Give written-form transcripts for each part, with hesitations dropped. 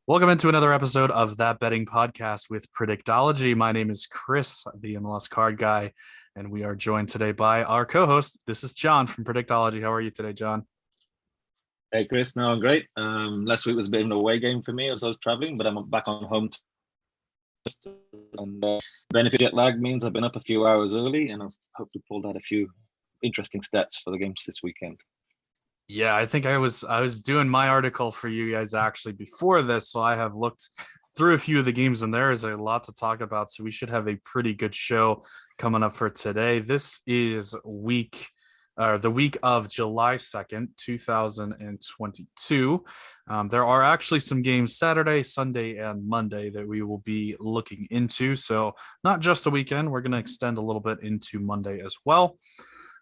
Welcome into another episode of That Betting Podcast with Predictology. My name is Chris, the MLS card guy, and we are joined today by our co-host. This is John from Predictology. How are you today, John? Hey Chris, no, I'm great. Last week was a bit of an away game for me as I was traveling, but I'm back on home. And benefit jet lag means I've been up a few hours early, and I've hopefully pulled out a few interesting stats for the games this weekend. Yeah, I think I was doing my article for you guys actually before this, so I have looked through a few of the games, and there is a lot to talk about. So we should have a pretty good show coming up for today. This is the week of July 2nd, 2022. There are actually some games Saturday, Sunday, and Monday that we will be looking into. So not just a weekend, we're going to extend a little bit into Monday as well.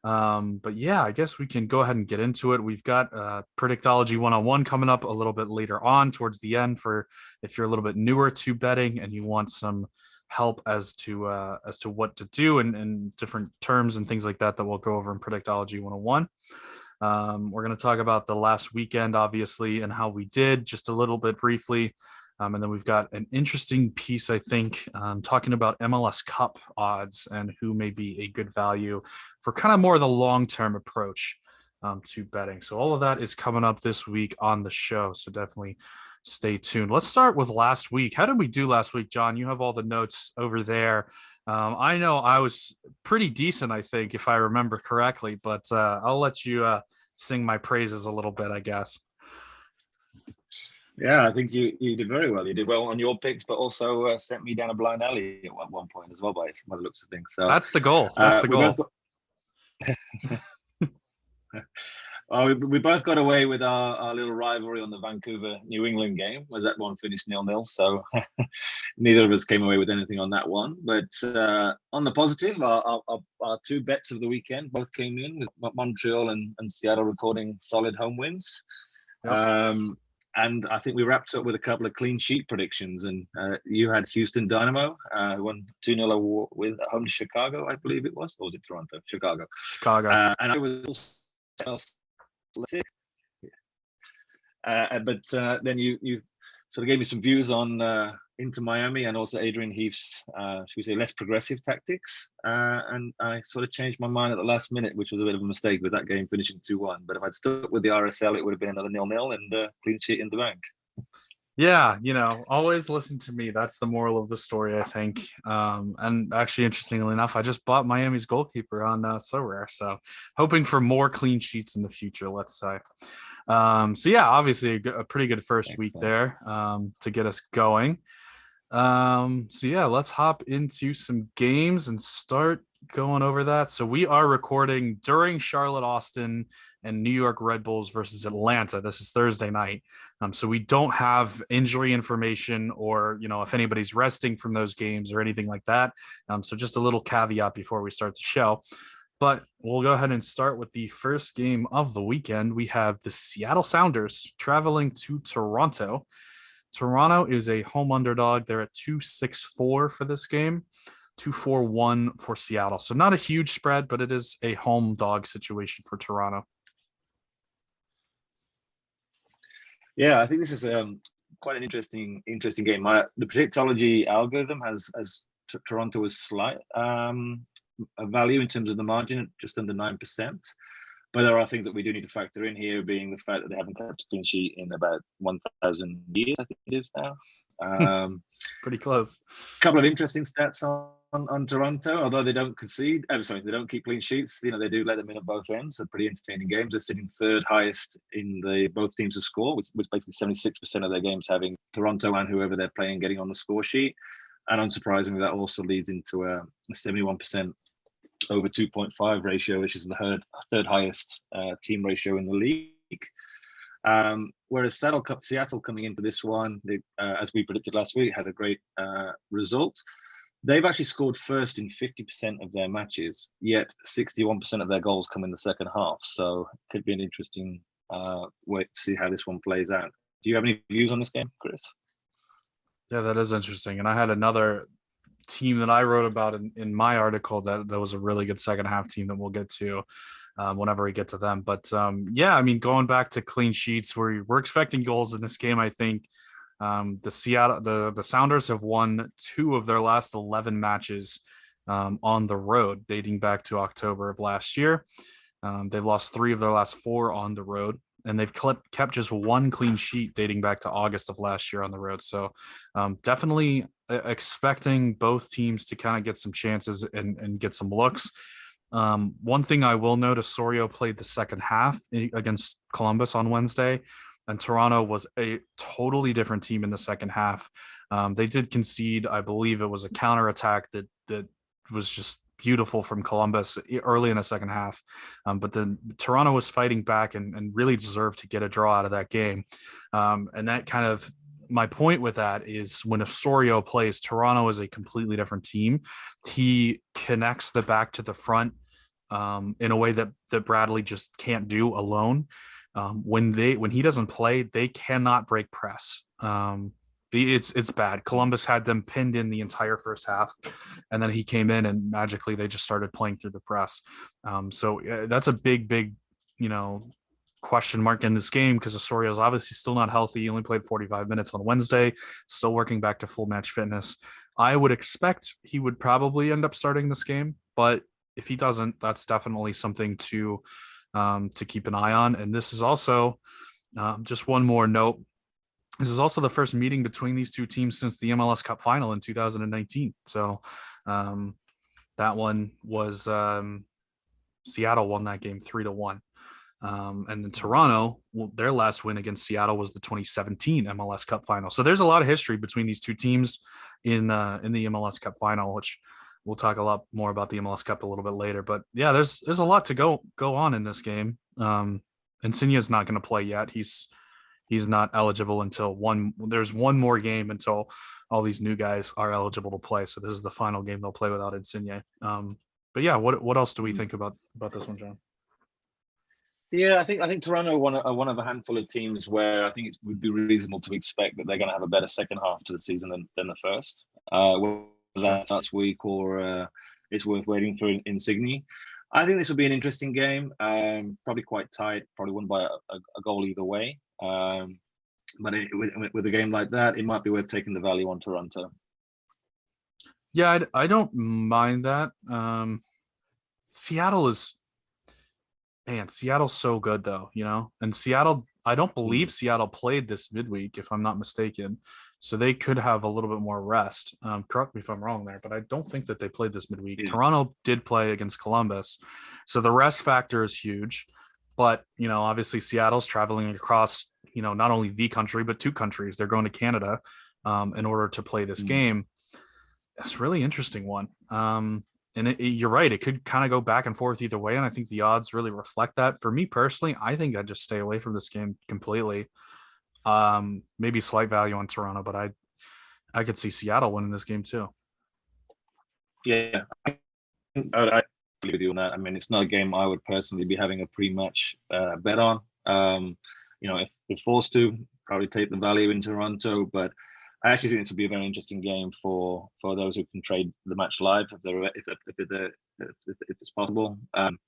But yeah, I guess we can go ahead and get into it. We've got Predictology 101 coming up a little bit later on towards the end for if you're a little bit newer to betting and you want some help as to what to do and different terms and things like that we'll go over in Predictology 101. We're going to talk about the last weekend, obviously, and how we did just a little bit briefly. And then we've got an interesting piece, I think, talking about MLS Cup odds and who may be a good value for kind of more of the long-term approach to betting. So all of that is coming up this week on the show. So definitely stay tuned. Let's start with last week. How did we do last week, John? You have all the notes over there. I know I was pretty decent, I think, if I remember correctly, but I'll let you sing my praises a little bit, I guess. Yeah, I think you did very well. You did well on your picks, but also sent me down a blind alley at one point as well, by the looks of things. So that's the goal. That's the goal. We both got away with our little rivalry on the Vancouver New England game, as that one finished 0-0. So neither of us came away with anything on that one. But on the positive, our two bets of the weekend both came in with Montreal and Seattle recording solid home wins. Yep. And I think we wrapped up with a couple of clean sheet predictions. And you had Houston Dynamo won 2-0 with home to Chicago, I believe it was. Or was it Toronto? Chicago. And I was but then you sort of gave me some views on Inter Miami and also Adrian Heath's, should we say, less progressive tactics. And I sort of changed my mind at the last minute, which was a bit of a mistake with that game finishing 2-1. But if I'd stuck with the RSL, it would have been another 0-0 and clean sheet in the bank. Yeah, always listen to me. That's the moral of the story, I think. And actually, interestingly enough, I just bought Miami's goalkeeper on SoRare, so hoping for more clean sheets in the future, let's say. So yeah, obviously a pretty good first week there to get us going. So yeah, let's hop into some games and start going over that. So we are recording during Charlotte, Austin, and New York Red Bulls versus Atlanta. This is Thursday night. So we don't have injury information or, if anybody's resting from those games or anything like that. So just a little caveat before we start the show. But we'll go ahead and start with the first game of the weekend. We have the Seattle Sounders traveling to Toronto. Toronto is a home underdog. They're at 2.64 for this game, 2.41 for Seattle. So not a huge spread, but it is a home dog situation for Toronto. Yeah, I think this is quite an interesting game. The Predictology algorithm has Toronto as slight a value in terms of the margin at just under 9%. But there are things that we do need to factor in here, being the fact that they haven't kept a clean sheet in about 1,000 years, I think it is now. Pretty close. A couple of interesting stats on Toronto, although they don't concede. They don't keep clean sheets. They do let them in at both ends. They're pretty entertaining games. They're sitting third highest in both teams to score, with basically 76% of their games having Toronto and whoever they're playing getting on the score sheet. And unsurprisingly, that also leads into a 71% over 2.5 ratio, which is the third highest team ratio in the league. Whereas Seattle coming into this one, as we predicted last week, had a great result. They've actually scored first in 50% of their matches, yet 61% of their goals come in the second half. So it could be an interesting way to see how this one plays out. Do you have any views on this game, Chris? Yeah, that is interesting. And I had another team that I wrote about in my article that was a really good second half team that we'll get to whenever we get to them. But yeah, I mean, going back to clean sheets, we're expecting goals in this game. I think The Sounders have won 2 of their last 11 matches on the road, dating back to October of last year. They've lost 3 of their last 4 on the road, and they've kept just 1 clean sheet dating back to August of last year on the road. So definitely expecting both teams to kind of get some chances and get some looks. One thing I will note, Osorio played the second half against Columbus on Wednesday, and Toronto was a totally different team in the second half. They did concede, I believe it was a counterattack that was just beautiful from Columbus early in the second half. But then Toronto was fighting back and really deserved to get a draw out of that game. And that kind of, my point with that is when Osorio plays, Toronto is a completely different team. He connects the back to the front in a way that Bradley just can't do alone. When he doesn't play, they cannot break press. It's bad. Columbus had them pinned in the entire first half, and then he came in and magically they just started playing through the press. So that's a big, question mark in this game because Osorio's obviously still not healthy. He only played 45 minutes on Wednesday, still working back to full match fitness. I would expect he would probably end up starting this game, but if he doesn't, that's definitely something to keep an eye on. And this is also just one more note. This is also the first meeting between these two teams since the MLS Cup final in 2019. So that one was Seattle won that game 3-1. And then Toronto, their last win against Seattle was the 2017 MLS Cup final. So there's a lot of history between these two teams in the MLS Cup final, which we'll talk a lot more about the MLS Cup a little bit later. But yeah, there's a lot to go on in this game. Insignia's not going to play yet. He's not eligible until there's one more game until all these new guys are eligible to play. So this is the final game they'll play without Insigne. But yeah, what else do we think about this one, John? Yeah, I think Toronto are one of a handful of teams where I think it would be reasonable to expect that they're going to have a better second half to the season than the first. Whether that's last week or it's worth waiting for Insigne. I think this will be an interesting game. Probably quite tight. Probably won by a goal either way. But with a game like that, it might be worth taking the value on Toronto. Yeah, I don't mind that. Seattle's so good though, and Seattle, I don't believe Seattle played this midweek, if I'm not mistaken. So they could have a little bit more rest. Correct me if I'm wrong there, but I don't think that they played this midweek. Yeah. Toronto did play against Columbus. So the rest factor is huge. But, obviously Seattle's traveling across, not only the country, but 2 countries. They're going to Canada in order to play this game. It's a really interesting one. And you're right. It could kind of go back and forth either way. And I think the odds really reflect that. For me personally, I think I'd just stay away from this game completely. Maybe slight value on Toronto, but I could see Seattle winning this game too. Yeah, I agree with you on that. I mean, it's not a game I would personally be having a pre-match bet on. If forced to, probably take the value in Toronto, but I actually think this will be a very interesting game for those who can trade the match live if it's possible. And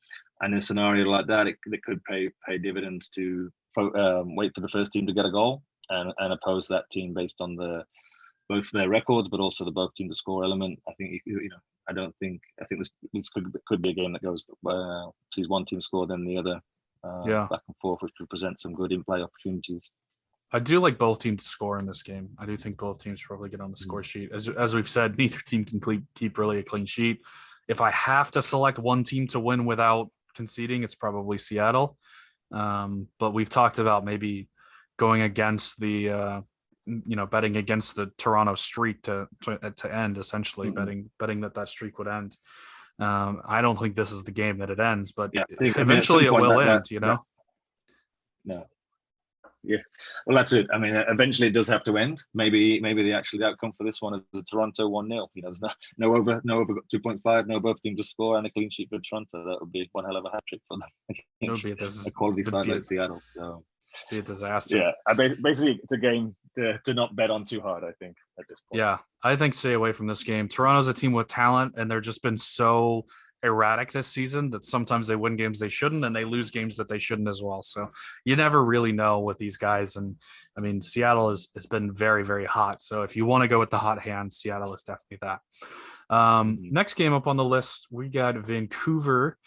in a scenario like that, it could pay dividends to wait for the first team to get a goal and oppose that team based on both their records, but also the both team to score element. I think I think this could be a game that goes sees one team score then the other back and forth, which could present some good in-play opportunities. I do like both teams to score in this game. I do think both teams probably get on the score sheet. As we've said, neither team can keep really a clean sheet. If I have to select one team to win without conceding, it's probably Seattle. But we've talked about maybe going against the, betting against the Toronto streak to end, essentially betting that streak would end. I don't think this is the game that it ends, but eventually it will end, No. Yeah, well, that's it. I mean, eventually it does have to end. Maybe the outcome for this one is the Toronto 1-0. There's no over 2.5, no both teams to score, and a clean sheet for Toronto. That would be one hell of a hat trick for them. It would be a quality side like Seattle. So be a disaster. Yeah, basically it's a game to not bet on too hard, I think, at this point. Yeah, I think stay away from this game. Toronto's a team with talent, and they've just been so erratic this season, that sometimes they win games they shouldn't and they lose games that they shouldn't as well. So you never really know with these guys. And I mean, Seattle has been very, very hot. So if you want to go with the hot hand, Seattle is definitely that. Next game up on the list, we got Vancouver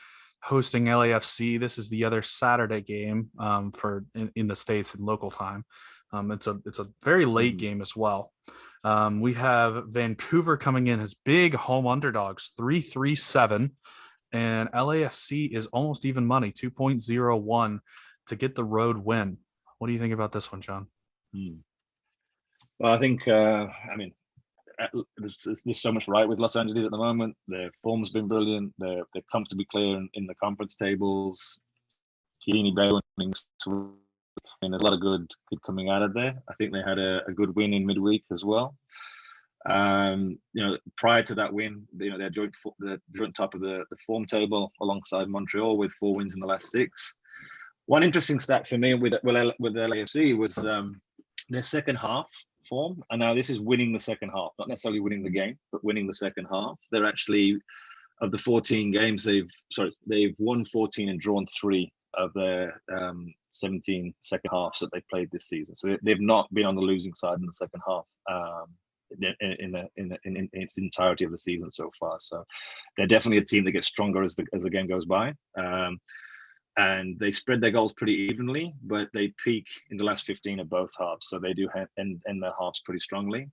hosting LAFC. This is the other Saturday game for in the States in local time. It's a very late game as well. We have Vancouver coming in as big home underdogs, 3-3-7, and LAFC is almost even money, 2.01 to get the road win. What do you think about this one, John? Well, I think I mean, there's so much right with Los Angeles at the moment. Their form's been brilliant. They're comfortably clear in the conference tables. Chiellini winning, and there's a lot of good coming out of there. I think they had a good win in midweek as well. Prior to that win, they're joint top of the form table alongside Montreal with 4 wins in the last 6. One interesting stat for me with LAFC was their second half form, and now this is winning the second half, not necessarily winning the game, but winning the second half. They're actually, of the 14 games, they've won 14 and drawn 3 of their 17 second halves that they played this season. So they've not been on the losing side in the second half in its entirety of the season so far. So they're definitely a team that gets stronger as the game goes by. And they spread their goals pretty evenly, but they peak in the last 15 of both halves. So they do end their halves pretty strongly.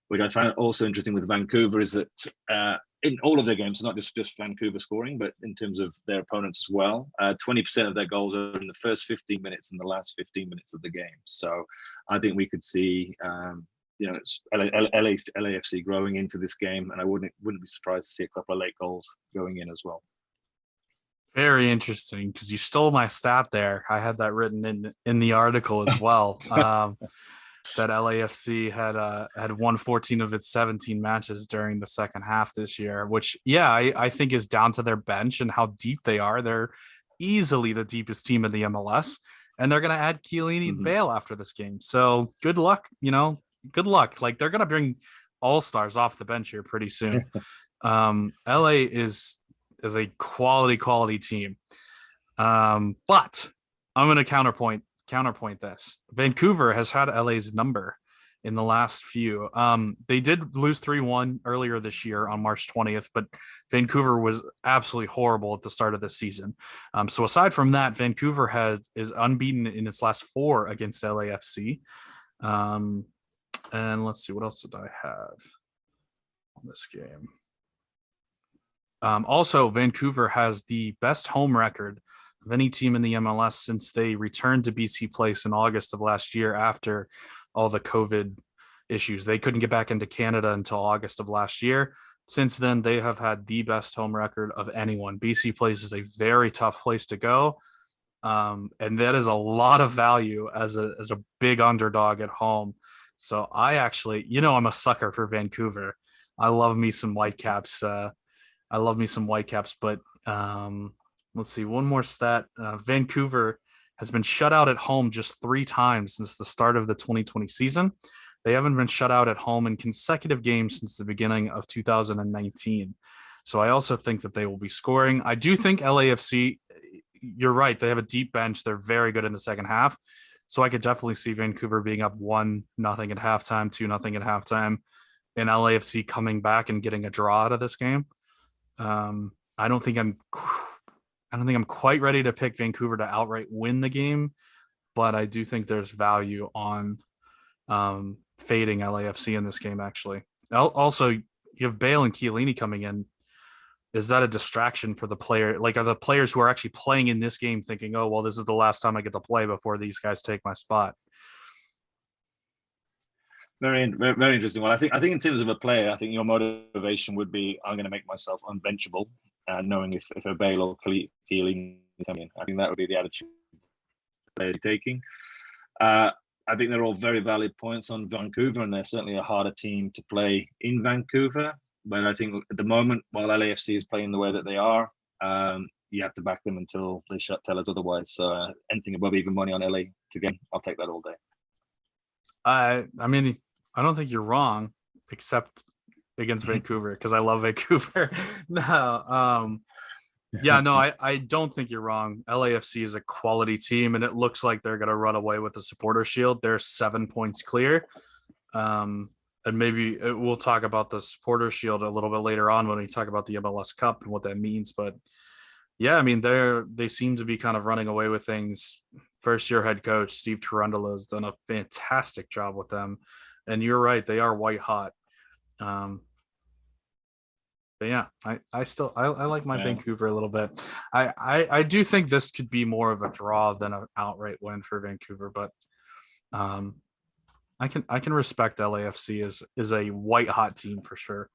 Which I find also interesting with Vancouver is that in all of their games, not just Vancouver scoring, but in terms of their opponents as well, 20% of their goals are in the first 15 minutes and the last 15 minutes of the game. So I think we could see LAFC growing into this game, and I wouldn't be surprised to see a couple of late goals going in as well. Very interesting, because you stole my stat there. I had that written in the article as well. That LAFC had won 14 of its 17 matches during the second half this year, which, I think is down to their bench and how deep they are. They're easily the deepest team in the MLS, and they're going to add Chiellini and Bale after this game. So good luck, good luck. Like, they're going to bring all-stars off the bench here pretty soon. LA is a quality team. But I'm going to counterpoint this. Vancouver has had LA's number in the last few. They did lose 3-1 earlier this year on March 20th, but Vancouver was absolutely horrible at the start of the season. So aside from that, Vancouver is unbeaten in its last 4 against LAFC. And let's see, what else did I have on this game? Also, Vancouver has the best home record of any team in the MLS since they returned to BC Place in August of last year after all the COVID issues. They couldn't get back into Canada until August of last year. Since then, they have had the best home record of anyone. BC Place is a very tough place to go. And that is a lot of value as a big underdog at home. So I actually, I'm a sucker for Vancouver. I love me some Whitecaps. But let's see, one more stat. Vancouver has been shut out at home just 3 times since the start of the 2020 season. They haven't been shut out at home in consecutive games since the beginning of 2019. So I also think that they will be scoring. I do think LAFC, you're right, they have a deep bench. They're very good in the second half. So I could definitely see Vancouver being up 1-0 at halftime, 2-0 at halftime, and LAFC coming back and getting a draw out of this game. I don't think I'm quite ready to pick Vancouver to outright win the game, but I do think there's value on fading LAFC in this game, actually. Also, you have Bale and Chiellini coming in. Is that a distraction for the player? Like, are the players who are actually playing in this game thinking, oh, well, this is the last time I get to play before these guys take my spot? Very, very interesting. Well, I think in terms of a player, I think your motivation would be, I'm going to make myself unbenchable, knowing if a Bale or Chiellini come in. I think that would be the attitude they're taking. I think they're all very valid points on Vancouver, and they're certainly a harder team to play in Vancouver. But I think at the moment, while LAFC is playing the way that they are, you have to back them until they tell us otherwise. So anything above even money on LA to get, I'll take that all day. I mean, I don't think you're wrong, except against Vancouver, because I love Vancouver. No, Yeah, no, I don't think you're wrong. LAFC is a quality team, and it looks like they're going to run away with the supporter shield. They're 7 points clear. Um, and maybe we'll talk about the supporter shield a little bit later on when we talk about the MLS Cup and what that means. But yeah, I mean, they seem to be kind of running away with things. First year head coach Steve Tarundolo has done a fantastic job with them, and you're right, they are white hot. Um, but yeah, I like my Yeah. Vancouver a little bit. I do think this could be more of a draw than an outright win for Vancouver, but um, I can respect LAFC is a white hot team for sure.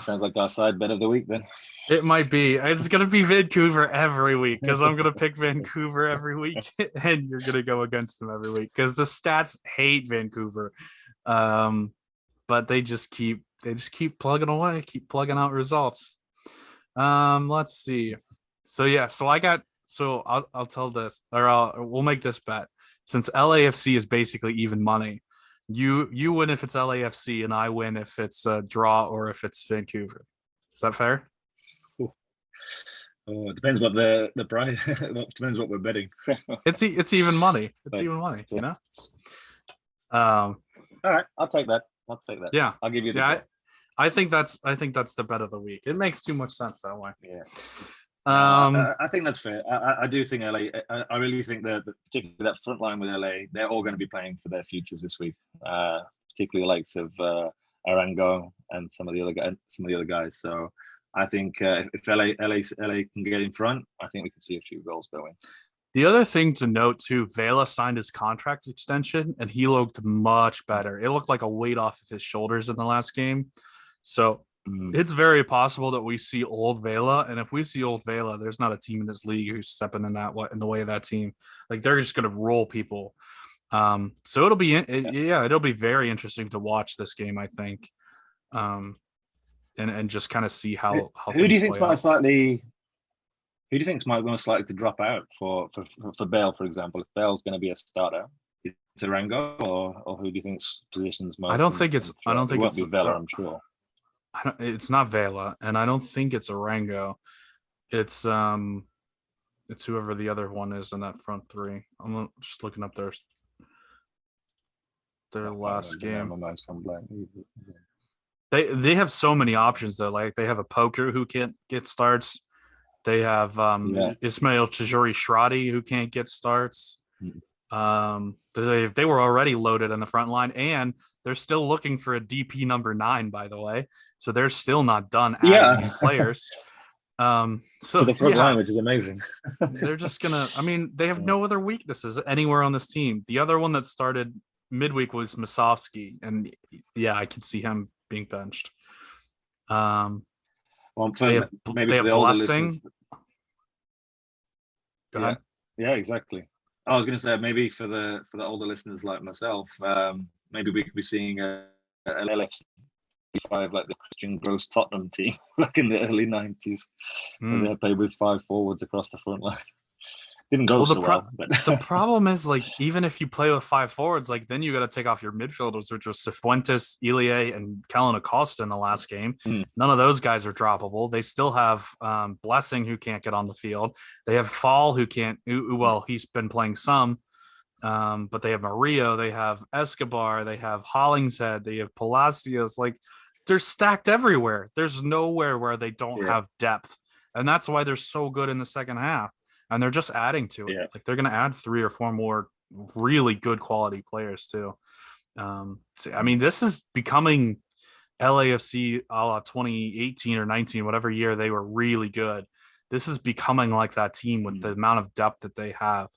Sounds like our side bet of the week then. It might be. It's gonna be Vancouver every week because I'm gonna pick Vancouver every week, and you're gonna go against them every week because the stats hate Vancouver. Um, but they just keep plugging away, keep plugging out results. Let's see. So yeah, so I'll tell this, or we'll make this bet. Since LAFC is basically even money, you win if it's LAFC, and I win if it's a draw or if it's Vancouver. Is that fair? Oh, it depends what the price. Depends what we're betting. It's even money. It's But, even money, so, you know. Um, all right, I'll take that. I'll take that. yeah, I'll give you the yeah. draw. I think that's the bet of the week. It makes too much sense that way. Yeah. I I think that's fair. I do think LA. I really think that particularly that front line with LA, they're all going to be playing for their futures this week. Particularly the likes of Arango and some of the other guys. So I think if LA can get in front, I think we can see a few goals going. The other thing to note too, Vela signed his contract extension, and he looked much better. It looked like a weight off of his shoulders in the last game. So it's very possible that we see old Vela, and if we see old Vela, there's not a team in this league who's stepping in the way of that team. Like they're just going to roll people. So it'll be very interesting to watch this game, I think, and just kind of see how Who do things you think's play out. Who do you think's might most likely to drop out for Bale, for example? If Bale's going to be a starter, is it Rango or who do you think's positions most? I don't think it's. I don't It think won't it's. be Vela, I'm sure. It's not Vela, and I don't think it's Arango. It's whoever the other one is in that front three. I'm just looking up their last game. My mind's gone blank. They have so many options though. Like they have a poker who can't get starts. They have Ismail Chajuri Shradi who can't get starts. They were already loaded in the front line, and they're still looking for a DP number 9, by the way. So they're still not done adding new players. So to the front line, which is amazing. They're just gonna. I mean, they have no other weaknesses anywhere on this team. The other one that started midweek was Masovsky, and yeah, I could see him being benched. Well, they have the older listeners. Go ahead. Yeah, exactly. I was going to say maybe for the older listeners like myself, maybe we could be seeing an LFC 5 like the Christian Gross Tottenham team back in the early 90s. They played with 5 forwards across the front line. Didn't go so well. But the problem is, like, even if you play with 5 forwards, like, then you got to take off your midfielders, which was Cifuentes, Ilie, and Kellen Acosta in the last game. None of those guys are droppable. They still have Blessing, who can't get on the field. They have Fall, who can't. Well, he's been playing some, but they have Murillo, they have Escobar, they have Hollingshead, they have Palacios. Like, they're stacked everywhere. There's nowhere where they don't have depth, and that's why they're so good in the second half. And they're just adding to it. Like they're going to add 3 or 4 more really good quality players too. So, I mean, this is becoming LAFC a la 2018 or 19, whatever year they were really good. This is becoming like that team with the amount of depth that they have.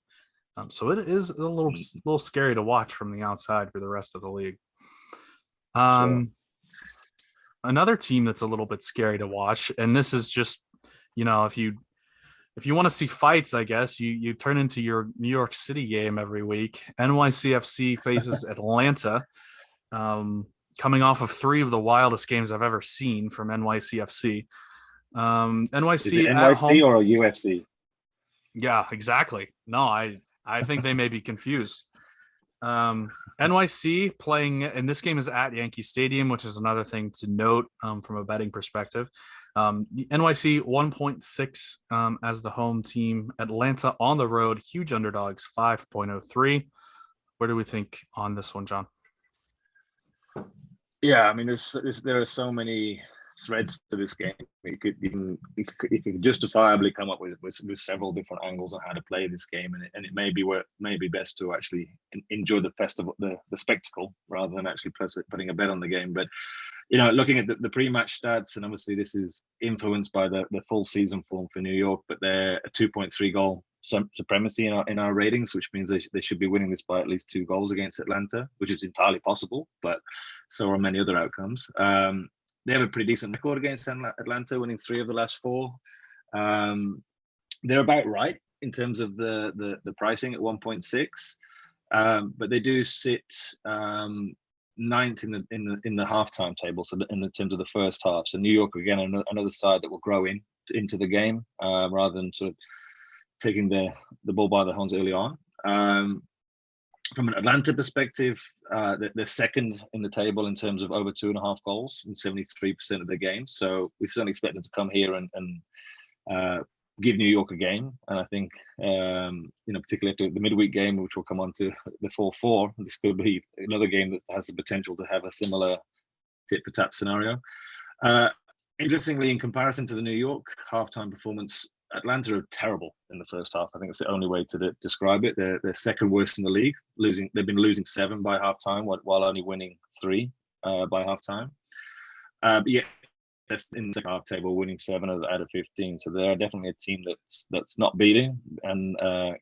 So it is a little scary to watch from the outside for the rest of the league. Another team that's a little bit scary to watch, and this is just, if you want to see fights, I guess you turn into your New York City game every week. NYCFC faces Atlanta, coming off of 3 of the wildest games I've ever seen from NYCFC. NYC is it NYC or a UFC? Yeah, exactly. No, I think they may be confused. NYC playing, and this game is at Yankee Stadium, which is another thing to note from a betting perspective. NYC 1.6 as the home team. Atlanta on the road, huge underdogs 5.03. Where do we think on this one, John? Yeah, I mean, there are so many threads to this game. You could justifiably come up with several different angles on how to play this game, and it may be best to actually enjoy the festival, the spectacle, rather than actually putting a bet on the game. But looking at the pre-match stats, and obviously this is influenced by the full season form for New York, but they're a 2.3 goal supremacy in our ratings, which means they should be winning this by at least 2 goals against Atlanta, which is entirely possible, but so are many other outcomes. They have a pretty decent record against Atlanta, winning 3 of the last 4. They're about right in terms of the pricing at 1.6, but they do sit ninth in the halftime table, so in terms of the first half. So New York again, another side that will grow into the game rather than sort of taking the ball by the horns early on. From an Atlanta perspective, they're second in the table in terms of over 2.5 goals in 73% of their games. So we certainly expect them to come here and give New York a game. And I think, particularly after the midweek game, which we'll come on to, the 4-4, this could be another game that has the potential to have a similar tit-for-tat scenario. Interestingly, in comparison to the New York halftime performance, Atlanta are terrible in the first half. I think it's the only way to describe it. They're second worst in the league. They've been losing 7 by halftime, while only winning 3 by halftime. But yeah, in the second half table, winning 7 out of 15. So they're definitely a team that's not beating and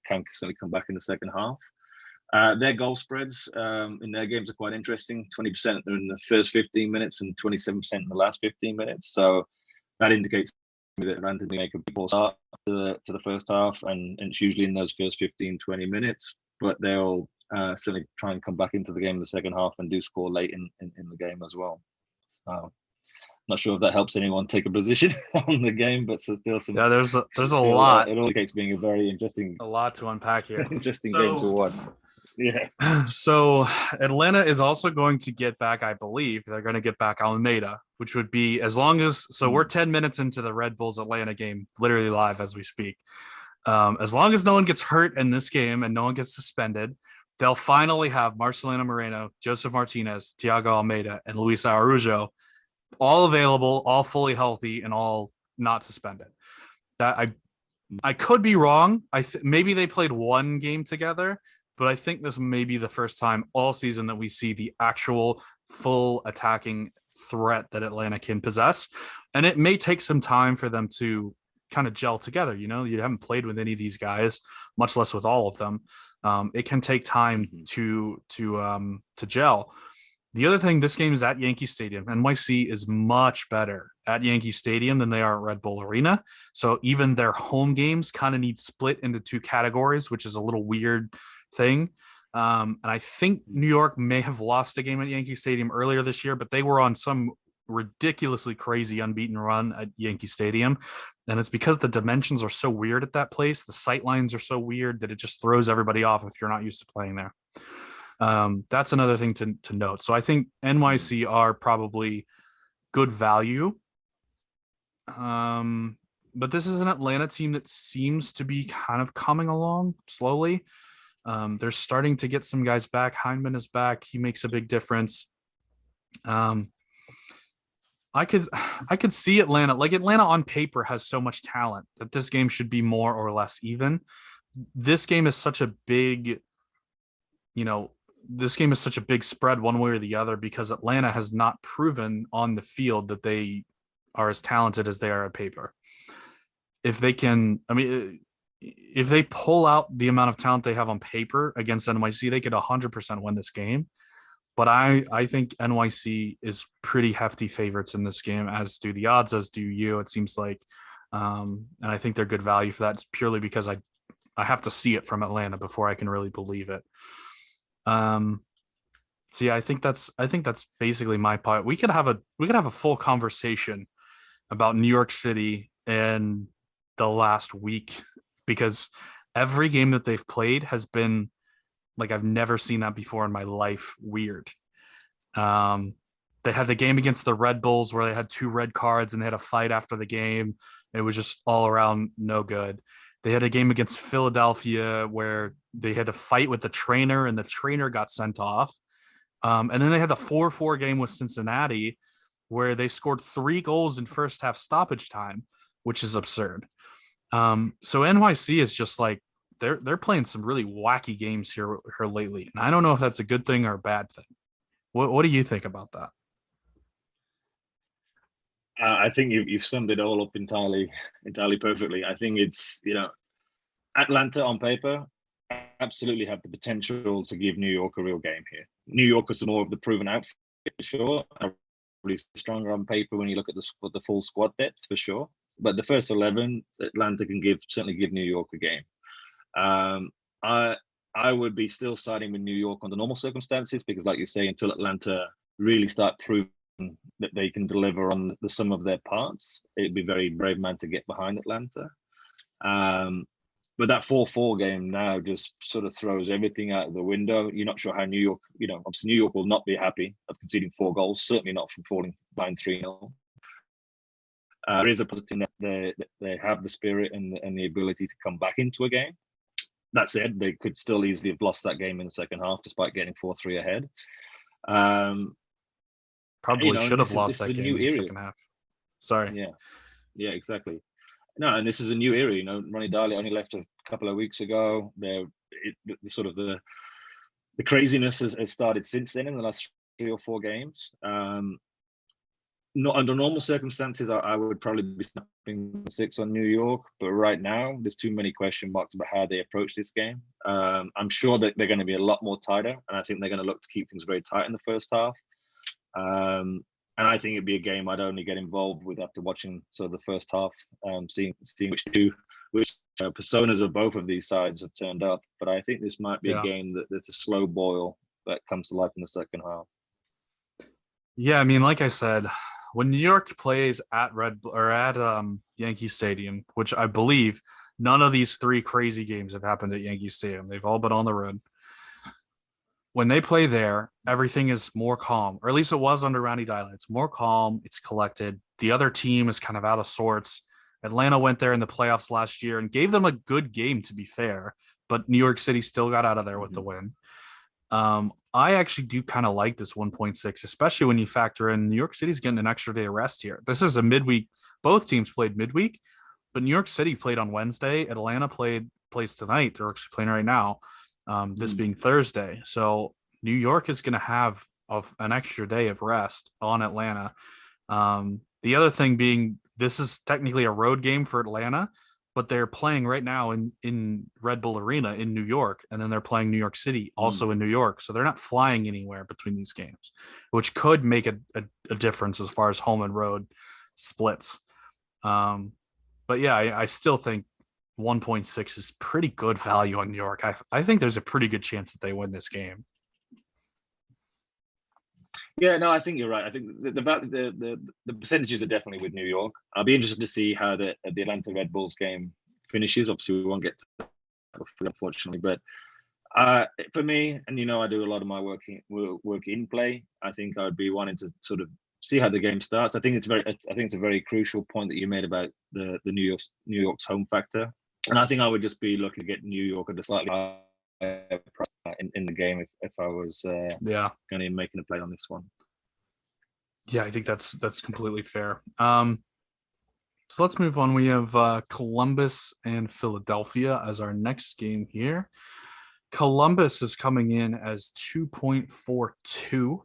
can certainly come back in the second half. Their goal spreads in their games are quite interesting. 20% in the first 15 minutes and 27% in the last 15 minutes. So that indicates that Atlanta make a big start to the first half, and it's usually in those first 15-20 minutes, but they'll certainly try and come back into the game in the second half and do score late in the game as well. So not sure if that helps anyone take a position on the game, but so still some. Yeah, there's a lot. It all indicates being a very interesting, a lot to unpack here. Interesting game to watch. Yeah. So Atlanta is also going to get back, I believe, they're going to get back Almeida, which would be we're 10 minutes into the Red Bulls Atlanta game, literally live as we speak. As long as no one gets hurt in this game and no one gets suspended, they'll finally have Marcelino Moreno, Joseph Martinez, Thiago Almeida, and Luis Araujo all available, all fully healthy, and all not suspended. That I could be wrong. Maybe they played one game together, but I think this may be the first time all season that we see the actual full attacking threat that Atlanta can possess. And it may take some time for them to kind of gel together. You haven't played with any of these guys, much less with all of them. It can take time to gel. The other thing, this game is at Yankee Stadium. NYC is much better at Yankee Stadium than they are at Red Bull Arena. So even their home games kind of need split into 2 categories, which is a little weird thing. And I think New York may have lost a game at Yankee Stadium earlier this year, but they were on some ridiculously crazy unbeaten run at Yankee Stadium. And it's because the dimensions are so weird at that place. The sight lines are so weird that it just throws everybody off if you're not used to playing there. That's another thing to note. So I think NYC are probably good value. But this is an Atlanta team that seems to be kind of coming along slowly. They're starting to get some guys back. Hyndman is back. He makes a big difference. I could see Atlanta. Like, Atlanta on paper has so much talent that this game should be more or less even. This game is such a big, spread one way or the other because Atlanta has not proven on the field that they are as talented as they are on paper. If they pull out the amount of talent they have on paper against NYC, they could 100% win this game. But I think NYC is pretty hefty favorites in this game, as do the odds, as do you, it seems like. And I think they're good value for that. It's purely because I have to see it from Atlanta before I can really believe it. So yeah, I think that's basically my part. We could have a full conversation about New York City and the last week, because every game that they've played has been like, I've never seen that before in my life. Weird. They're They had the game against the Red Bulls where they had 2 red cards and they had a fight after the game. It was just all around no good. They had a game against Philadelphia where they had to fight with the trainer and the trainer got sent off. And then they had the 4-4 game with Cincinnati where they scored 3 goals in first half stoppage time, which is absurd. So NYC is just like they're playing some really wacky games here lately, and I don't know if that's a good thing or a bad thing. What do you think about that? I think you've summed it all up entirely perfectly. I think it's Atlanta on paper absolutely have the potential to give New York a real game here. New York is more of the proven outfit for sure. Probably stronger on paper when you look at the full squad depth for sure. But the first 11, Atlanta can certainly give New York a game. I would be still siding with New York under normal circumstances because, like you say, until Atlanta really start proving that they can deliver on the sum of their parts, it'd be very brave man to get behind Atlanta. But that 4-4 game now just sort of throws everything out of the window. You're not sure how New York, obviously New York will not be happy of conceding 4 goals, certainly not from falling behind 3-0. There is a positive that they have the spirit and the ability to come back into a game. That said, they could still easily have lost that game in the second half despite getting 4-3 ahead. Probably should have lost that game in the era. second half. Sorry. Yeah, exactly. No, and this is a new era. Ronnie Daly only left a couple of weeks ago. The craziness has started since then in the last 3 or 4 games. Not under normal circumstances, I would probably be snapping 6 on New York, but right now there's too many question marks about how they approach this game. I'm sure that they're going to be a lot more tighter, and I think they're going to look to keep things very tight in the first half. And I think it'd be a game I'd only get involved with after watching sort of the first half, seeing which personas of both of these sides have turned up. But I think this might be a game that's a slow boil that comes to life in the second half. Yeah, I mean, like I said, when New York plays at Yankee Stadium, which I believe none of these 3 crazy games have happened at Yankee Stadium, they've all been on the road. When they play there, everything is more calm, or at least it was under Ronnie Daly. It's more calm. It's collected. The other team is kind of out of sorts. Atlanta went there in the playoffs last year and gave them a good game, to be fair, but New York City still got out of there with the win. I actually do kind of like this 1.6, especially when you factor in New York City's getting an extra day of rest here. This is a midweek. Both teams played midweek, but New York City played on Wednesday. Atlanta plays tonight. They're actually playing right now. This being Thursday. So New York is going to have an extra day of rest on Atlanta. The other thing being, this is technically a road game for Atlanta, but they're playing right now in Red Bull Arena in New York, and then they're playing New York City also in New York. So they're not flying anywhere between these games, which could make a difference as far as home and road splits. But yeah, I still think 1.6 is pretty good value on New York. I think there's a pretty good chance that they win this game. Yeah, no, I think you're right. I think the percentages are definitely with New York. I'll be interested to see how the Atlanta Red Bulls game finishes. Obviously, we won't get to that, unfortunately. But for me, and I do a lot of my work in play. I think I'd be wanting to sort of see how the game starts. I think it's a very crucial point that you made about the New York's home factor. And I think I would just be looking to get New York at a slightly higher price in the game if I was going to be making a play on this one. Yeah, I think that's completely fair. So let's move on. We have Columbus and Philadelphia as our next game here. Columbus is coming in as 2.42.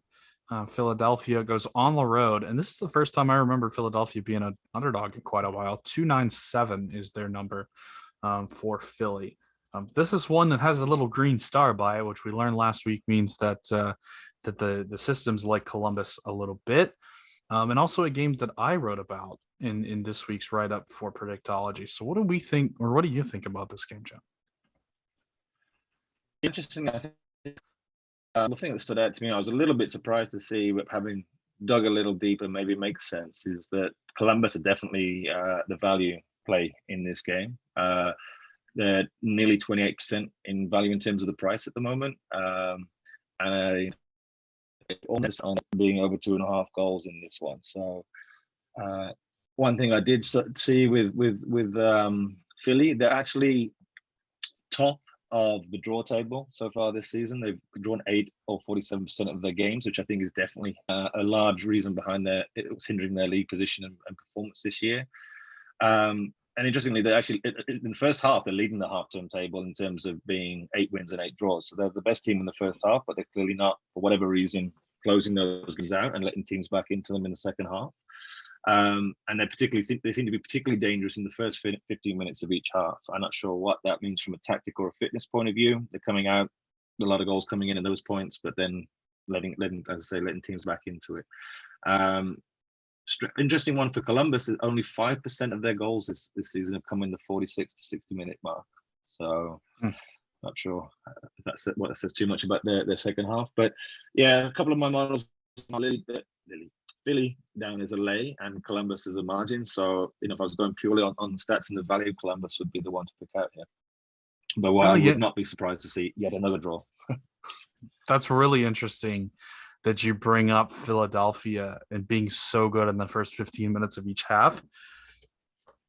Philadelphia goes on the road, and this is the first time I remember Philadelphia being an underdog in quite a while. 297 is their number for Philly. This is one that has a little green star by it, which we learned last week means that the systems like Columbus a little bit, and also a game that I wrote about in this week's write up for Predictology. So, what do we think, or what do you think about this game, John? Interesting. I think the thing that stood out to me, I was a little bit surprised to see, having dug a little deeper, maybe it makes sense, is that Columbus are definitely the value play in this game. They're nearly 28% in value in terms of the price at the moment. And almost on being over 2.5 goals in this one. So one thing I did see with Philly, they're actually top of the draw table so far this season. They've drawn 8 or 47% of their games, which I think is definitely a large reason behind it was hindering their league position and performance this year. And interestingly, they actually in the first half they're leading the half-term table in terms of being 8 wins and 8 draws. So they're the best team in the first half, but they're clearly not, for whatever reason, closing those games out and letting teams back into them in the second half. And they seem to be particularly dangerous in the first 15 minutes of each half. I'm not sure what that means from a tactical or fitness point of view. They're coming out, a lot of goals coming in at those points, but then letting teams back into it. Interesting one for Columbus is only 5% of their goals this season have come in the 46 to 60-minute mark. So not sure if that says too much about their second half. But yeah, a couple of my models are Philly down as a lay and Columbus as a margin. So, if I was going purely on stats and the value, Columbus would be the one to pick out here. But I would not be surprised to see yet another draw. That's really interesting that you bring up Philadelphia and being so good in the first 15 minutes of each half,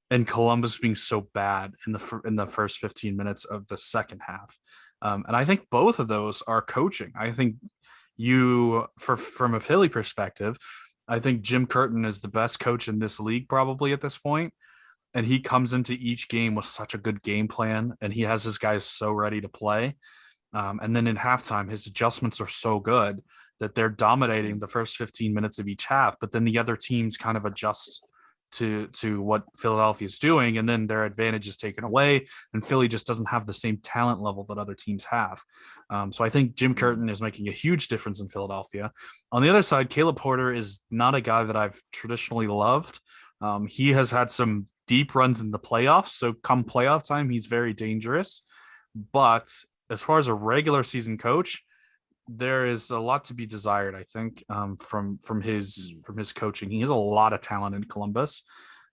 and Columbus being so bad in the first 15 minutes of the second half. And I think both of those are coaching. I think from a Philly perspective, I think Jim Curtin is the best coach in this league probably at this point. And he comes into each game with such a good game plan, and he has his guys so ready to play. And then in halftime, his adjustments are so good that they're dominating the first 15 minutes of each half. But then the other teams kind of adjust to what Philadelphia is doing, and then their advantage is taken away, and Philly just doesn't have the same talent level that other teams have. So I think Jim Curtin is making a huge difference in Philadelphia. On the other side, Caleb Porter is not a guy that I've traditionally loved. He has had some deep runs in the playoffs, so come playoff time, he's very dangerous. But as far as a regular season coach, there is a lot to be desired, I think, from his coaching. He has a lot of talent in Columbus,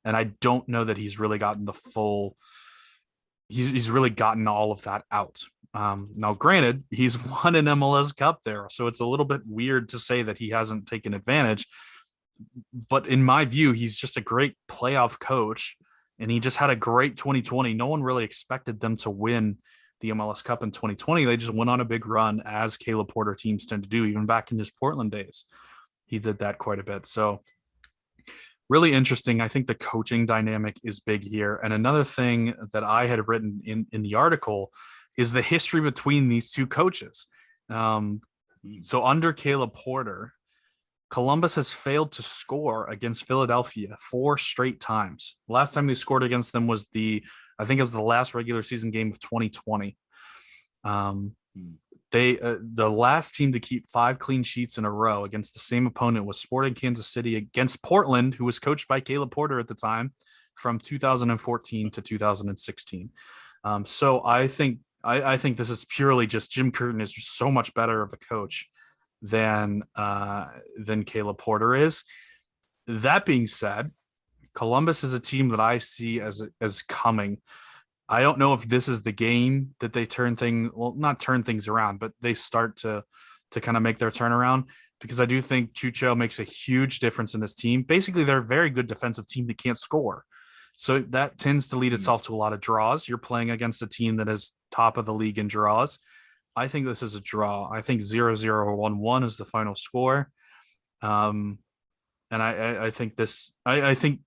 and I don't know that he's really gotten the full. He's really gotten all of that out. Now, granted, he's won an MLS Cup there, so it's a little bit weird to say that he hasn't taken advantage. But in my view, he's just a great playoff coach, and he just had a great 2020. No one really expected them to win the MLS Cup in 2020. They just went on a big run, as Caleb Porter teams tend to do. Even back in his Portland days, he did that quite a bit. So really interesting. I think the coaching dynamic is big here. And another thing that I had written in the article is the history between these two coaches. So under Caleb Porter, Columbus has failed to score against Philadelphia 4 straight times. Last time they scored against them was the last regular season game of 2020. The last team to keep 5 clean sheets in a row against the same opponent was Sporting Kansas City against Portland, who was coached by Caleb Porter at the time, from 2014 to 2016. So I think this is purely just Jim Curtin is just so much better of a coach than Caleb Porter is. That being said, Columbus is a team that I see as coming. I don't know if this is the game that they not turn things around, but they start to kind of make their turnaround, because I do think Chucho makes a huge difference in this team. Basically, they're a very good defensive team that can't score. So that tends to lead itself to a lot of draws. You're playing against a team that is top of the league in draws. I think this is a draw. I think 0-0 or 1-1 is the final score. And I think I think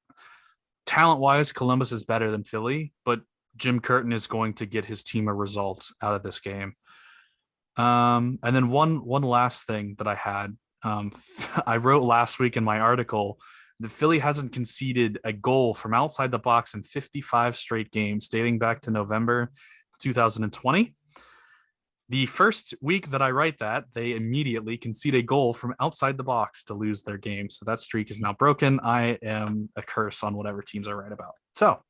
talent-wise, Columbus is better than Philly, but Jim Curtin is going to get his team a result out of this game. And then one last thing that I had, I wrote last week in my article that Philly hasn't conceded a goal from outside the box in 55 straight games, dating back to November 2020. The first week that I write that, they immediately concede a goal from outside the box to lose their game. So that streak is now broken. I am a curse on whatever teams I write about. So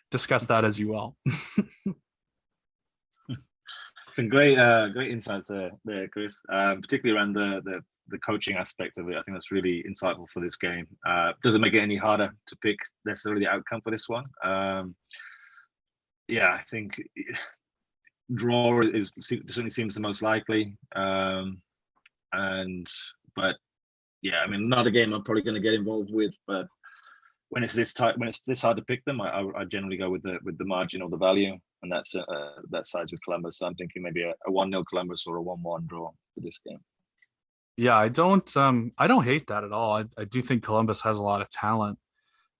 discuss that as you will. Some great insights there, Kris. Particularly around the coaching aspect of it. I think that's really insightful for this game. Doesn't make it any harder to pick necessarily the outcome for this one. I think draw certainly seems the most likely, and But yeah, I mean, not a game I'm probably going to get involved with. But when it's this tight, when it's this hard to pick them, I generally go with the margin or the value, and that sides with Columbus. So I'm thinking maybe a 1-0 Columbus or a 1-1 draw for this game. Yeah, I don't hate that at all. I do think Columbus has a lot of talent,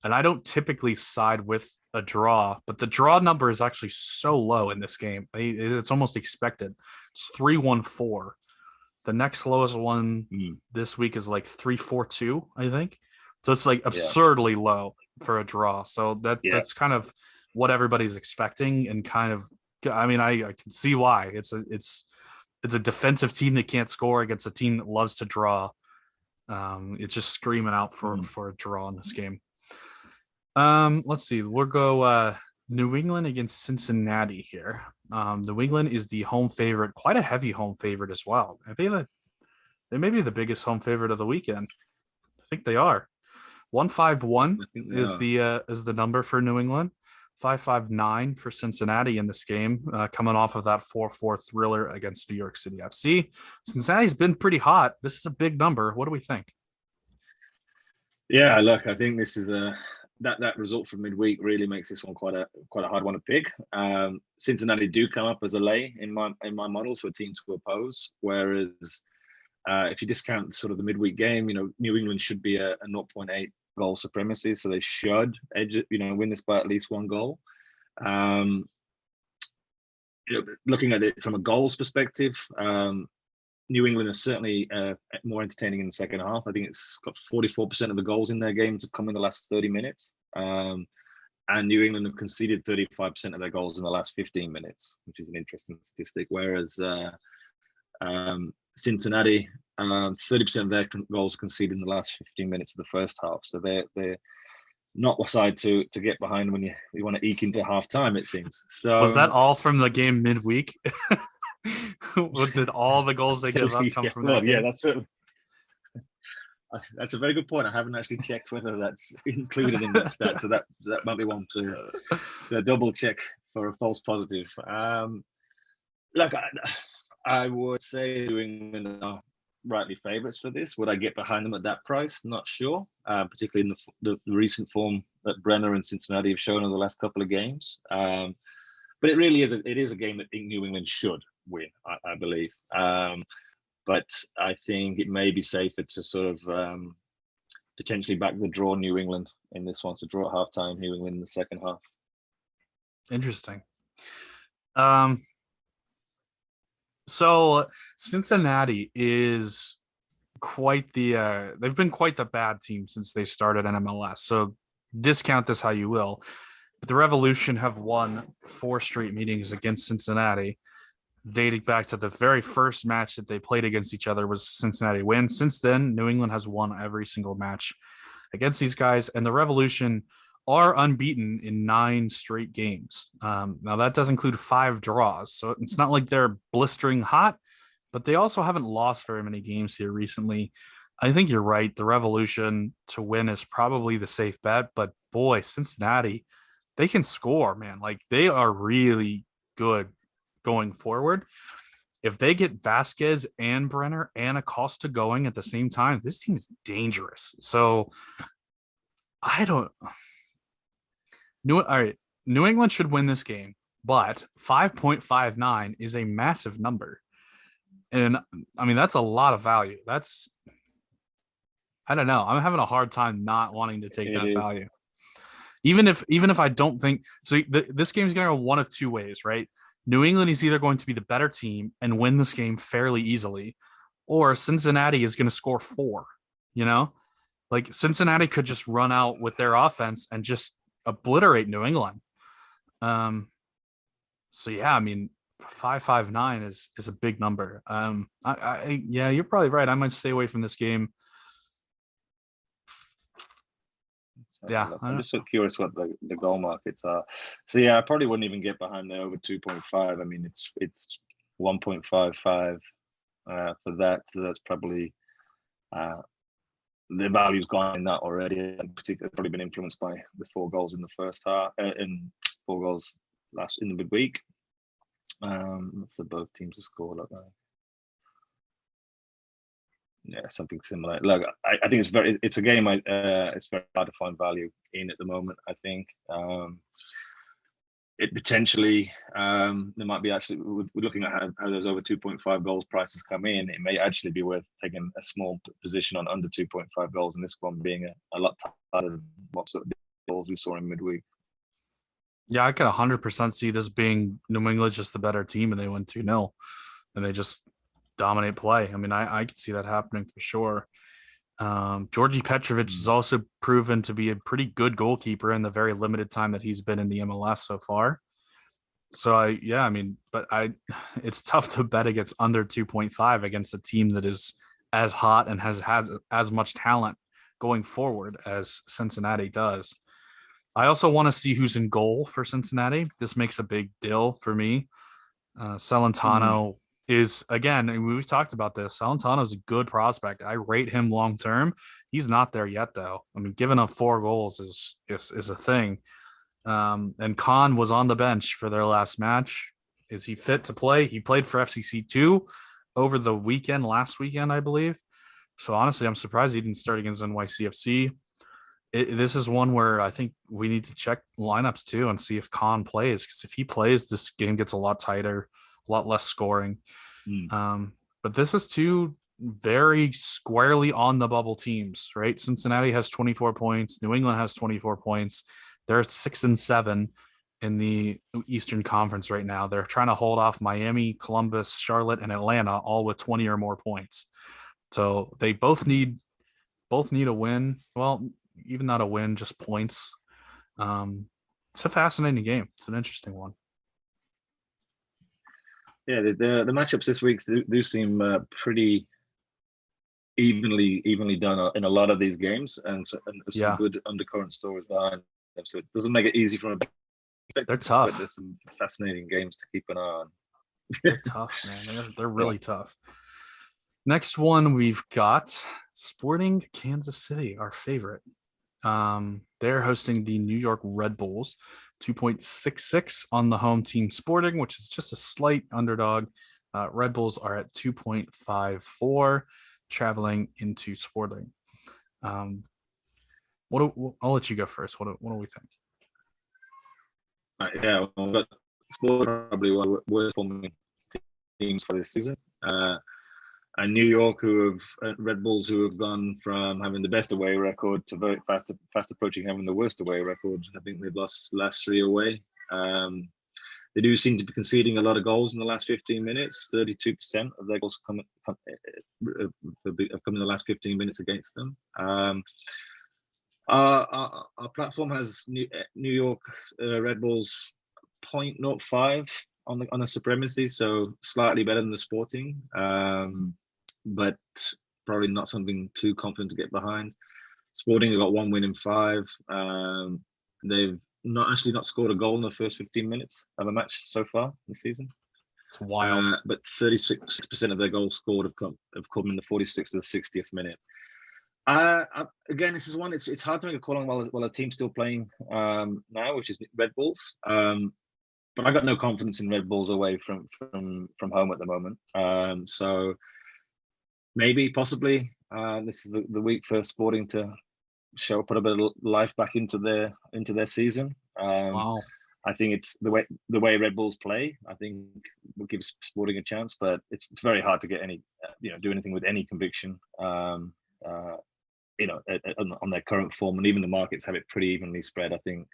and I don't typically side with a draw, but the draw number is actually so low in this game. It's almost expected. It's 3-1-4. The next lowest one this week is like 3-4-2, I think. So it's like absurdly low for a draw. So that's kind of what everybody's expecting, and kind of, I mean, I can see why. It's a defensive team that can't score against a team that loves to draw. It's just screaming out for a draw in this game. Let's see. We'll go New England against Cincinnati here. New England is the home favorite, quite a heavy home favorite as well. I think that they may be the biggest home favorite of the weekend. I think they are. 151 is the number for New England. 559 for Cincinnati in this game, coming off of that 4-4 thriller against New York City FC. Cincinnati's been pretty hot. This is a big number. What do we think? Yeah, look, I think this is that result from midweek really makes this one quite a hard one to pick. Cincinnati do come up as a lay in my model, so a team to oppose. Whereas if you discount sort of the midweek game, New England should be a 0.8 goal supremacy, so they should win this by at least one goal. Looking at it from a goals perspective, New England is certainly more entertaining in the second half. I think it's got 44% of the goals in their game to come in the last 30 minutes. And New England have conceded 35% of their goals in the last 15 minutes, which is an interesting statistic. Whereas Cincinnati, 30% of their goals conceded in the last 15 minutes of the first half. So they're not the side to get behind when you want to eke into half time, it seems. So was that all from the game midweek? Did all the goals they give up come from that game? Yeah, that's a very good point. I haven't actually checked whether that's included in that stat, so that might be one to double check for a false positive. Look, I would say New England are rightly favourites for this. Would I get behind them at that price? Not sure, particularly in the recent form that Brenner and Cincinnati have shown over the last couple of games. But it really is a game that New England should win, I believe. But I think it may be safer to sort of potentially back the draw New England in this one. So draw at halftime, New England in the second half. Interesting. So Cincinnati is quite they've been quite the bad team since they started in MLS. So discount this how you will. But the Revolution have won 4 straight meetings against Cincinnati, dating back to the very first match that they played against each other was Cincinnati win. Since then, New England has won every single match against these guys, and the Revolution are unbeaten in 9 straight games. Now, that does include 5 draws, so it's not like they're blistering hot, but they also haven't lost very many games here recently. I think you're right. The Revolution to win is probably the safe bet, but boy, Cincinnati, they can score, man. Like, they are really good going forward. If they get Vasquez and Brenner and Acosta going at the same time, this team is dangerous. So I don't. All right, New England should win this game, but 5.59 is a massive number, and I mean that's a lot of value. I don't know. I'm having a hard time not wanting to take that value. Even if I don't think so, this game is going to go one of 2 ways, right? New England is either going to be the better team and win this game fairly easily, or Cincinnati is going to score 4. Like Cincinnati could just run out with their offense and just obliterate New England. So yeah, I mean 559 is a big number. Yeah, you're probably right. I might stay away from this game. Yeah, I'm just so curious what the goal markets are. So yeah, I probably wouldn't even get behind the over 2.5. I mean, it's 1.55 for that. So that's probably the value's gone in that already. And particularly, probably been influenced by the 4 goals in the first half and 4 goals in the midweek. That's the both teams to score like that. Yeah, something similar. Look, I think it's a game. It's very hard to find value in at the moment. I think it potentially there might be actually we're looking at how those over 2.5 goals prices come in. It may actually be worth taking a small position on under 2.5 goals, and this one being a lot tighter than what sort of goals we saw in midweek. Yeah, I could 100% see this being New England just the better team, and they win 2-0, and they just dominate play. I mean, I could see that happening for sure. Georgi Petrovic has also proven to be a pretty good goalkeeper in the very limited time that he's been in the MLS so far. So I mean, it's tough to bet against under 2.5 against a team that is as hot and has as much talent going forward as Cincinnati does. I also want to see who's in goal for Cincinnati. This makes a big deal for me. Celentano is, again, and we've talked about this. Celentano is a good prospect. I rate him long term. He's not there yet, though. I mean, giving up 4 goals is a thing. And Khan was on the bench for their last match. Is he fit to play? He played for FCC2 over the weekend, last weekend, I believe. So honestly, I'm surprised he didn't start against NYCFC. This is one where I think we need to check lineups too and see if Khan plays, because if he plays, this game gets a lot tighter, a lot less scoring. But this is 2 very squarely on the bubble teams, right? Cincinnati has 24 points. New England has 24 points. They're at 6 and 7 in the Eastern Conference right now. They're trying to hold off Miami, Columbus, Charlotte, and Atlanta, all with 20 or more points. So they both need a win. Well, even not a win, just points. It's a fascinating game. It's an interesting one. Yeah, the matchups this week do seem pretty evenly done in a lot of these games, and some good undercurrent stories behind them. So it doesn't make it easy from a perspective. They're tough. But there's some fascinating games to keep an eye on. They're tough, man. They're really tough. Next one we've got Sporting Kansas City, our favorite. They're hosting the New York Red Bulls, 2.66 on the home team Sporting, which is just a slight underdog. Red Bulls are at 2.54, traveling into Sporting. I'll let you go first. What do we think? Yeah, well, Sporting probably one of the worst performing teams for this season. And New York, Red Bulls, who have gone from having the best away record to very fast approaching having the worst away record. I think they've lost last 3 away. They do seem to be conceding a lot of goals in the last 15 minutes. 32% of their goals have come in the last 15 minutes against them. Our platform has New York Red Bulls 0.05 on the supremacy, so slightly better than the Sporting, but probably not something too confident to get behind. Sporting have got 1 win in 5. They've not scored a goal in the first 15 minutes of a match so far this season. It's wild. But 36% of their goals scored have come in the 46th to the 60th minute. Again, this is one. It's hard to make a call on while a team's still playing now, which is Red Bulls. But I got no confidence in Red Bulls away from home at the moment. So maybe, possibly, this is the week for Sporting to put a bit of life back into their season. Wow. I think it's the way Red Bulls play. I think will give Sporting a chance, but it's very hard to get any do anything with any conviction. On their current form, and even the markets have it pretty evenly spread. I think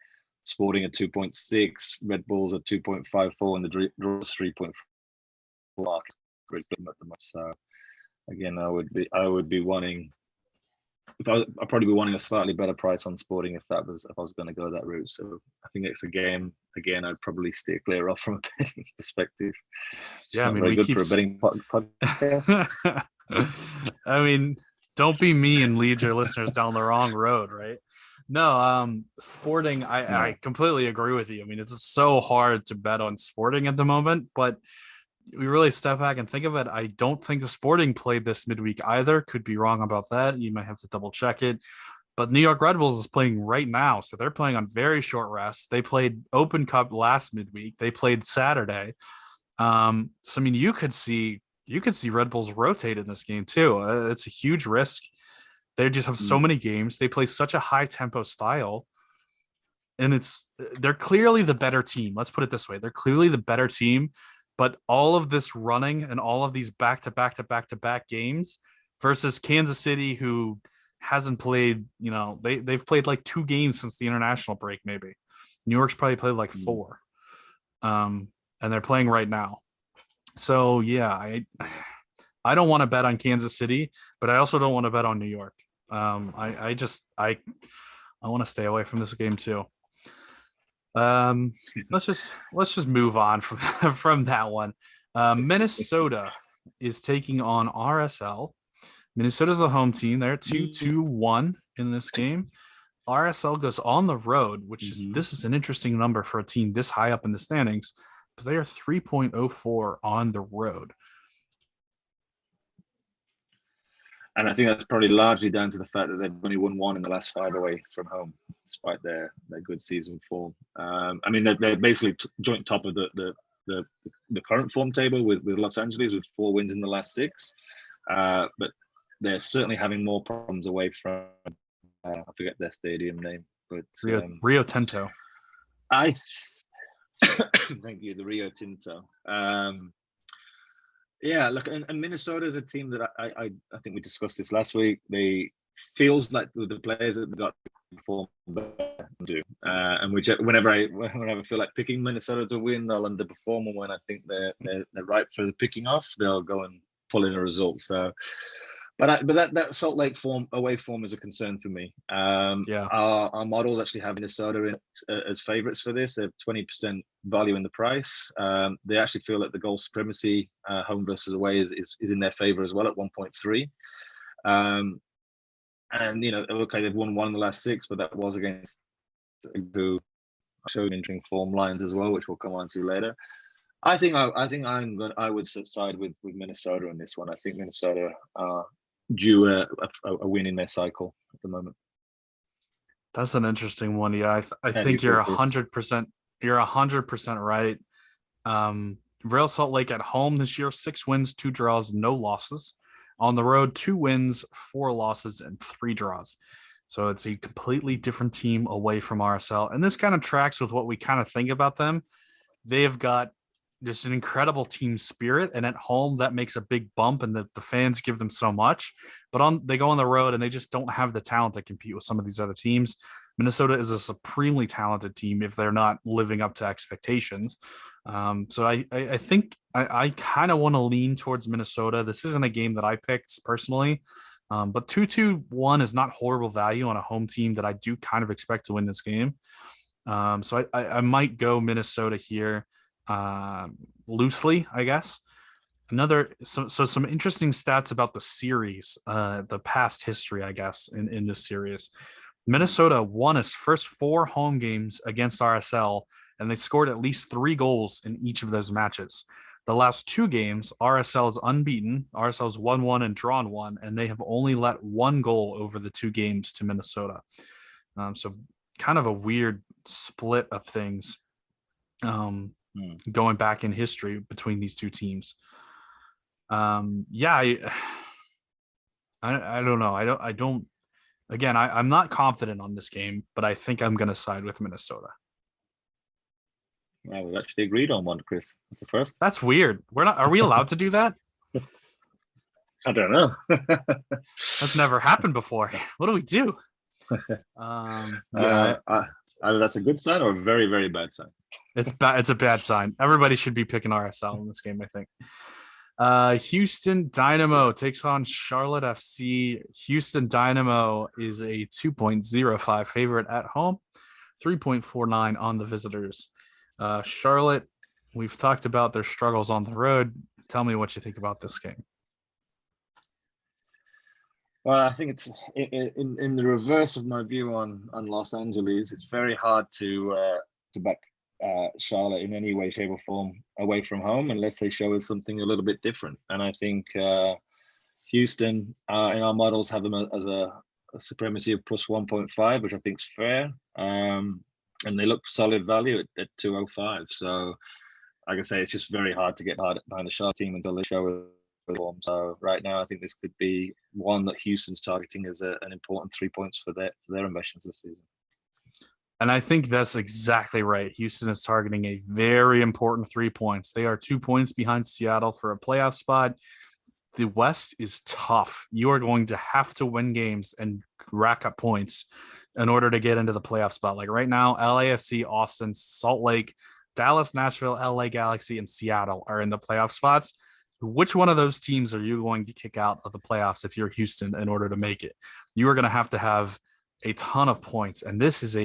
Sporting at 2.6, Red Bulls at 2.54, and the draw is 3.4. So again, I would be wanting. I'd probably be wanting a slightly better price on Sporting if I was going to go that route. So I think it's a game. Again, I'd probably steer clear off from a betting perspective. Yeah, I mean, very good for a betting podcast. I mean, don't be me and lead your listeners down the wrong road, right? No, Sporting, I completely agree with you. I mean, it's so hard to bet on Sporting at the moment, but we really step back and think of it. I don't think the Sporting played this midweek either. Could be wrong about that. You might have to double check it. But New York Red Bulls is playing right now, so they're playing on very short rest. They played Open Cup last midweek. They played Saturday. So I mean, you could see you could see Red Bulls rotate in this game too. It's a huge risk. They just have so many games. They play such a high tempo style, and they're clearly the better team. Let's put it this way: they're clearly the better team. But all of this running and all of these back to back to back to back games versus Kansas City, who hasn't played, they've played like 2 games since the international break, maybe. New York's probably played like 4. And they're playing right now. So yeah, I don't want to bet on Kansas City, but I also don't want to bet on New York. I want to stay away from this game too. Let's just move on from that one. Minnesota is taking on RSL. Minnesota's the home team. They're 2-1 in this game. RSL goes on the road, which is this is an interesting number for a team this high up in the standings, but they are 3.04 on the road. And I think that's probably largely down to the fact that they've only won 1 in the last 5 away from home, despite their good season form. I mean, they're basically joint top of the current form table with Los Angeles with 4 wins in the last 6. But they're certainly having more problems away from, I forget their stadium name, but Rio Tinto. Thank you, the Rio Tinto. Yeah, look, and Minnesota is a team that I think we discussed this last week. They feels like the players that they got perform better do, and whenever I feel like picking Minnesota to win, they'll underperform, and when I think they're right for the picking off, they'll go and pull in a result. So, but that Salt Lake away form is a concern for me. Our models actually have Minnesota as favorites for this. They have 20% value in the price. They actually feel that the goal supremacy, home versus away, is in their favor as well at 1.3. And okay, they've won 1 in the last 6, but that was against who showed interesting form lines as well, which we'll come on to later. I would side with Minnesota in this one. I think Minnesota due a win in their cycle at the moment. That's an interesting one. Yeah, I think you're 100%. You're 100% right. Real Salt Lake at home this year: 6 wins, 2 draws, no losses. On the road, 2 wins, 4 losses, and 3 draws. So it's a completely different team away from RSL, and this kind of tracks with what we kind of think about them. They have got just an incredible team spirit, and at home that makes a big bump, and the fans give them so much. But they go on the road and they just don't have the talent to compete with some of these other teams. Minnesota is a supremely talented team if they're not living up to expectations. So I think I kind of want to lean towards Minnesota. This isn't a game that I picked personally, but 2-1 is not horrible value on a home team that I do kind of expect to win this game. So I might go Minnesota here. Loosely, I guess. Some interesting stats about the series, the past history, I guess, in this series. Minnesota won its first 4 home games against RSL, and they scored at least 3 goals in each of those matches. The last 2 games, RSL is unbeaten. RSL's won 1 and drawn 1, and they have only let 1 goal over the 2 games to Minnesota. So kind of a weird split of things. Going back in history between these 2 teams. I don't know. I don't. Again, I'm not confident on this game, but I think I'm going to side with Minnesota. Yeah, we've actually agreed on one, Chris. That's the first. That's weird. Are we allowed to do that? I don't know. That's never happened before. What do we do? Either that's a good sign or a very, very bad sign. It's a bad sign. Everybody should be picking RSL in this game, I think. Houston Dynamo takes on Charlotte FC. Houston Dynamo is a 2.05 favorite at home, 3.49 on the visitors. Charlotte, we've talked about their struggles on the road. Tell me what you think about this game. Well, I think it's in the reverse of my view on Los Angeles. It's very hard to back Charlotte in any way, shape, or form away from home unless they show us something a little bit different. And I think Houston in our models have them as a supremacy of plus 1.5, which I think is fair. And they look solid value at 205. So, like I say, it's just very hard to get behind a Charlotte team until they show form. So right now, I think this could be one that Houston's targeting as an important 3 points for their ambitions this season. And I think that's exactly right. Houston is targeting a very important 3 points. They are 2 points behind Seattle for a playoff spot. The West is tough. You are going to have to win games and rack up points in order to get into the playoff spot. Like right now, LAFC, Austin, Salt Lake, Dallas, Nashville, LA Galaxy, and Seattle are in the playoff spots. Which one of those teams are you going to kick out of the playoffs if you're Houston in order to make it? You are going to have a ton of points. And this is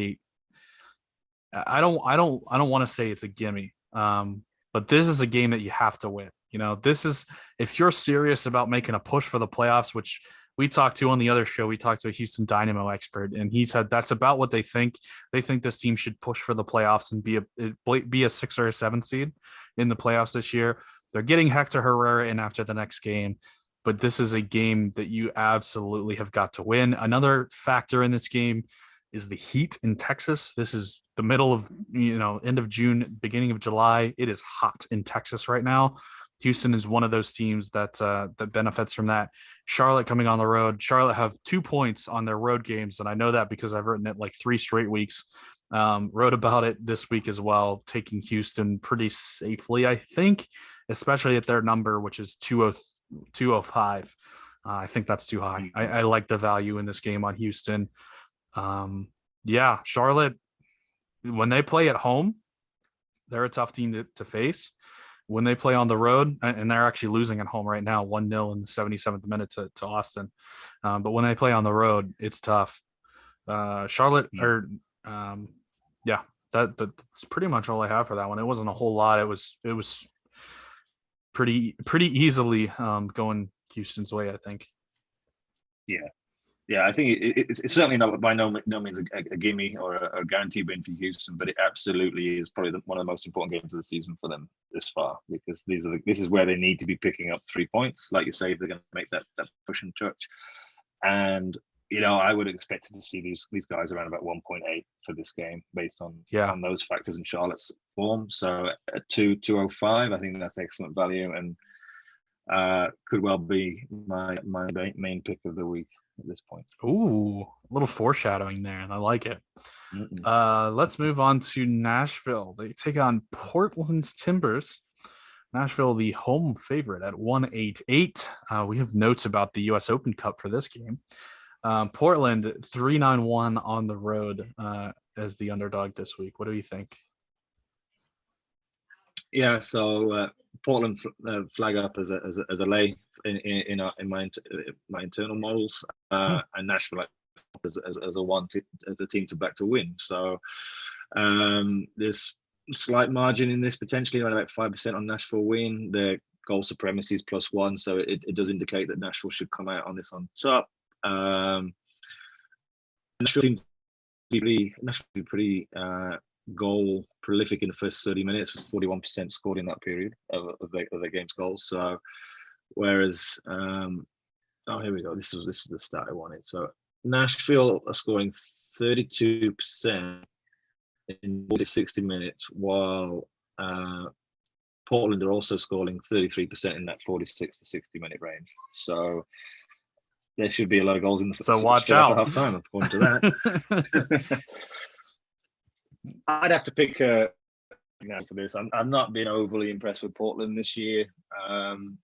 I don't want to say it's a gimme. But this is a game that you have to win. You know, this is, if you're serious about making a push for the playoffs, which we talked to on the other show, we talked to a Houston Dynamo expert, and he said that's about what they think. They think this team should push for the playoffs and be a 6 or a 7 seed in the playoffs this year. They're getting Hector Herrera in after the next game, but this is a game that you absolutely have got to win. Another factor in this game is the heat in Texas. This is the middle of, end of June, beginning of July. It is hot in Texas right now. Houston is one of those teams that benefits from that. Charlotte coming on the road. Charlotte have 2 points on their road games, and I know that because I've written it like 3 straight weeks. Wrote about it this week as well, taking Houston pretty safely, I think, especially at their number, which is 205. I think that's too high. I like the value in this game on Houston. Charlotte, when they play at home, they're a tough team to face. When they play on the road, and they're actually losing at home right now, 1-0 in the 77th minute to Austin. But when they play on the road, it's tough. Charlotte, that's pretty much all I have for that one. It wasn't a whole lot. It was pretty easily going Houston's way, I think. Yeah, I think it's certainly not by no means a gimme or a guaranteed win for Houston, but it absolutely is probably one of the most important games of the season for them this far, because this is where they need to be picking up 3 points, like you say, if they're going to make that push and touch. And I would expect to see these guys around about 1.8 for this game based on those factors in Charlotte's form. So at 205, I think that's excellent value and could well be my main pick of the week at this point. Ooh, a little foreshadowing there, and I like it. Let's move on to Nashville. They take on Portland's Timbers. Nashville, the home favorite at 188. We have notes about the U.S. Open Cup for this game. Portland 391 on the road as the underdog this week. What do you think? Yeah, so Portland flag up as a lay in my internal models, and Nashville as a team to back to win. So there's slight margin in this, potentially around about 5% on Nashville win. Their goal supremacy is +1, so it does indicate that Nashville should come out on this on top. Nashville seems to be pretty goal prolific in the first 30 minutes, with 41% scored in that period of their game's goals. So whereas here we go, this is the stat I wanted. So Nashville are scoring 32% in 60 minutes, while Portland are also scoring 33% in that 46 to 60 minute range. So there should be a lot of goals in the so watch out half time according to that. I'd have to pick for this. I'm not being overly impressed with Portland this year.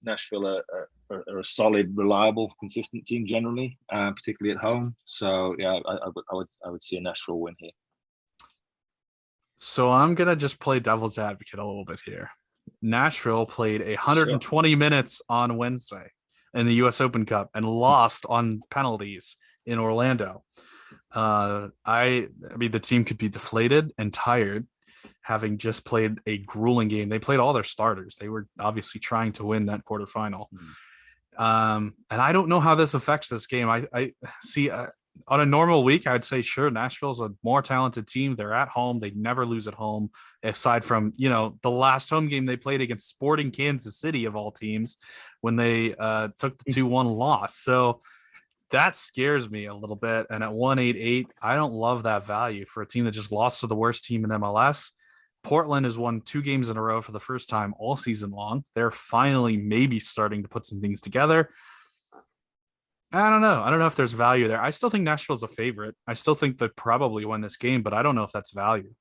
Nashville are a solid, reliable, consistent team generally, particularly at home. So yeah, I would see a Nashville win here. So I'm gonna just play devil's advocate a little bit here. Nashville played 120 minutes on Wednesday in the U.S. Open Cup and lost on penalties in Orlando. I mean, the team could be deflated and tired, having just played a grueling game. They played all their starters. They were obviously trying to win that quarterfinal. And I don't know how this affects this game. I see on a normal week, I'd say, sure, Nashville's a more talented team. They're at home. They never lose at home, aside from, the last home game they played against Sporting Kansas City, of all teams, when they took the 2-1 loss. So that scares me a little bit. And at 188, I don't love that value for a team that just lost to the worst team in MLS. Portland has won 2 games in a row for the first time all season long. They're finally maybe starting to put some things together. I don't know. I don't know if there's value there. I still think Nashville's a favorite. I still think they probably win this game, but I don't know if that's value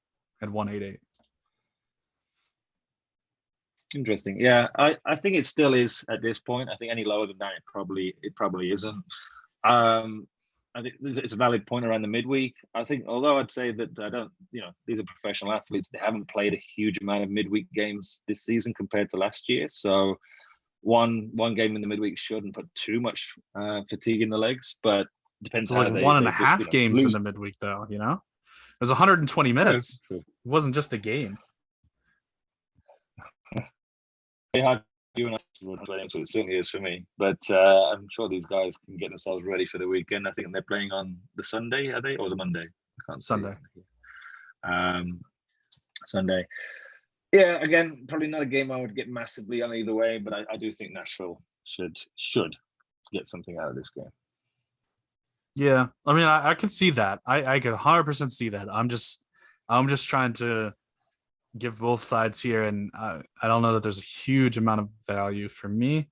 at 188. Interesting. Yeah, I think it still is at this point. I think any lower than that, it probably isn't. I think it's a valid point around the midweek. I think, although I'd say that I don't, these are professional athletes. They haven't played a huge amount of midweek games this season compared to last year. So one game in the midweek shouldn't put too much fatigue in the legs, but depends So how like they one and a half games in lose. the midweek, though. It was 120 minutes. True. It wasn't just a game. Hard doing so it certainly is for me. But I'm sure these guys can get themselves ready for the weekend. I think they're playing on the Sunday, are they, or the Monday? I can't Sunday. Sunday. Yeah, again, probably not a game I would get massively on either way, but I do think Nashville should get something out of this game. Yeah, I mean, I can see that. I could 100% see that. I'm just trying to give both sides here, and I don't know that there's a huge amount of value for me.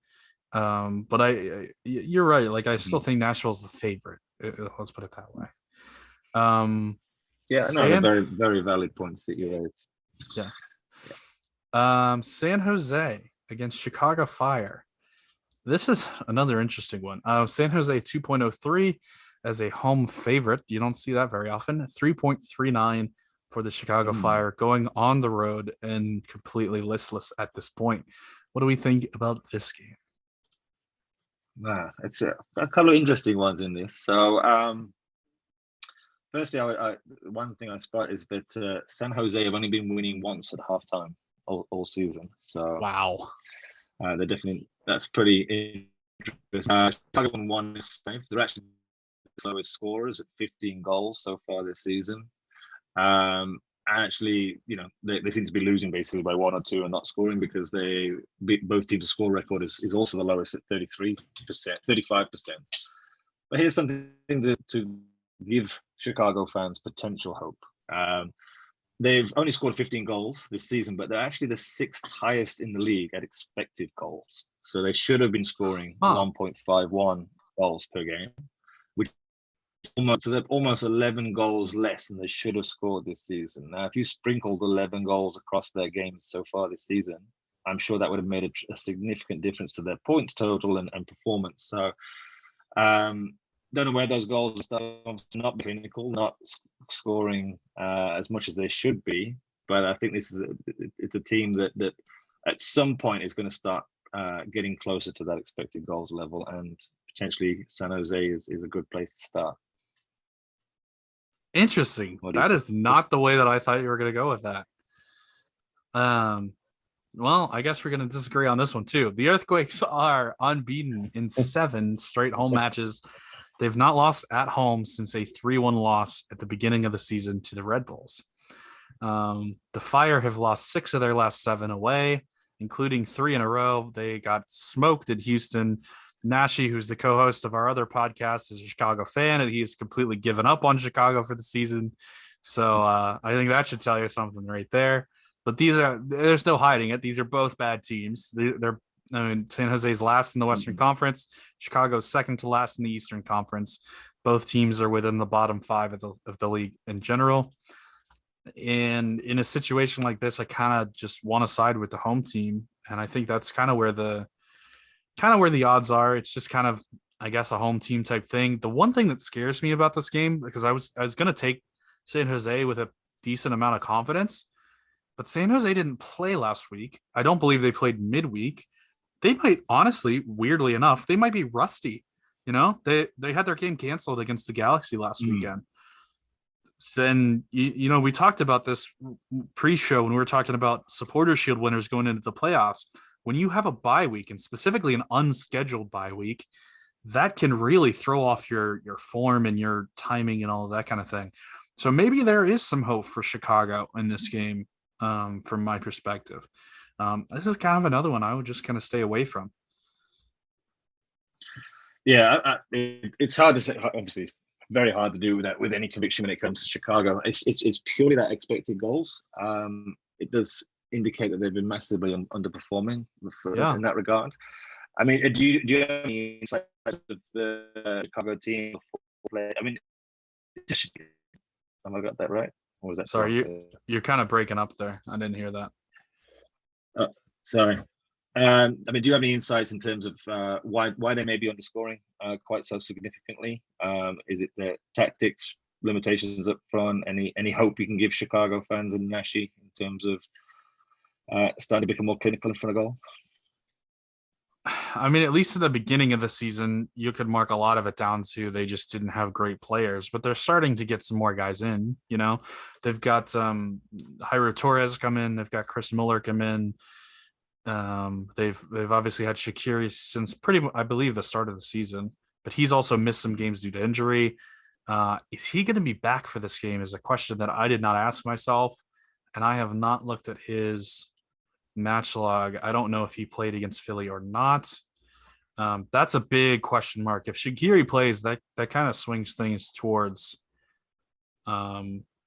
But you're right. Like, I still think Nashville's the favorite. Let's put it that way. Yeah, no, they're very, very valid points that you raised. Yeah. San Jose against Chicago Fire. This is another interesting one. San Jose 2.03 as a home favorite. You don't see that very often. 3.39 for the Chicago Fire going on the road and completely listless at this point. What do we think about this game? It's a couple of interesting ones in this. So, firstly, one thing I spot is that San Jose have only been winning once at halftime all season. So wow, that's pretty interesting. Chicago won one. They're actually the lowest scorers at 15 goals so far this season. Actually, they seem to be losing basically by 1 or 2 and not scoring because both teams' score record is also the lowest at 35%. But here's something to give Chicago fans potential hope. They've only scored 15 goals this season, but they're actually the 6th highest in the league at expected goals. So they should have been scoring 1.51 goals per game, which almost 11 goals less than they should have scored this season. Now, if you sprinkled 11 goals across their games so far this season, I'm sure that would have made a significant difference to their points total and performance. So, don't know where those goals are not clinical, not scoring as much as they should be. But I think it's a team that at some point is going to start getting closer to that expected goals level, and potentially San Jose is a good place to start. Interesting. That is not the way that I thought you were going to go with that. Well, I guess we're going to disagree on this one too. The Earthquakes are unbeaten in 7 straight home matches. They've not lost at home since a 3-1 loss at the beginning of the season to the Red Bulls. The Fire have lost 6 of their last 7 away, including 3 in a row. They got smoked at Houston. Nashi, who's the co-host of our other podcast, is a Chicago fan, and he's completely given up on Chicago for the season. So I think that should tell you something right there. But there's no hiding it. These are both bad teams. San Jose's last in the Western Conference. Chicago's second to last in the Eastern Conference. Both teams are within the bottom 5 of the league in general. And in a situation like this, I kind of just want to side with the home team, and I think that's kind of where the odds are. It's just kind of, I guess, a home team type thing. The one thing that scares me about this game, because I was going to take San Jose with a decent amount of confidence, but San Jose didn't play last week. I don't believe they played midweek. They might, honestly, weirdly enough, they might be rusty. They had their game canceled against the Galaxy last weekend. Then, we talked about this pre-show when we were talking about Supporter Shield winners going into the playoffs. When you have a bye week, and specifically an unscheduled bye week, that can really throw off your form and your timing and all of that kind of thing. So maybe there is some hope for Chicago in this game, from my perspective. This is kind of another one I would just kind of stay away from. Yeah, it's hard to say. Obviously, very hard to do that with any conviction when it comes to Chicago. It's purely that expected goals. it does indicate that they've been massively underperforming Yeah. in that regard. I mean, do you have any insights of the Chicago team? I mean, have I got that right? Or was that Sorry, Toronto? you're kind of breaking up there. I didn't hear that. Oh, sorry. I mean, do you have any insights in terms of why they may be underscoring quite so significantly? Is it the tactics limitations up front? Any hope you can give Chicago fans and Nashi in terms of starting to become more clinical in front of goal? I mean, at least at the beginning of the season, you could mark a lot of it down to they just didn't have great players, but they're starting to get some more guys in. They've got Jairo Torres come in, they've got Chris Miller come in. They've obviously had Shaqiri since I believe the start of the season, but he's also missed some games due to injury. Is he going to be back for this game? Is a question that I did not ask myself, and I have not looked at his match log. I don't know if he played against Philly or not. That's a big question mark. If Shaqiri plays, that kind of swings things towards.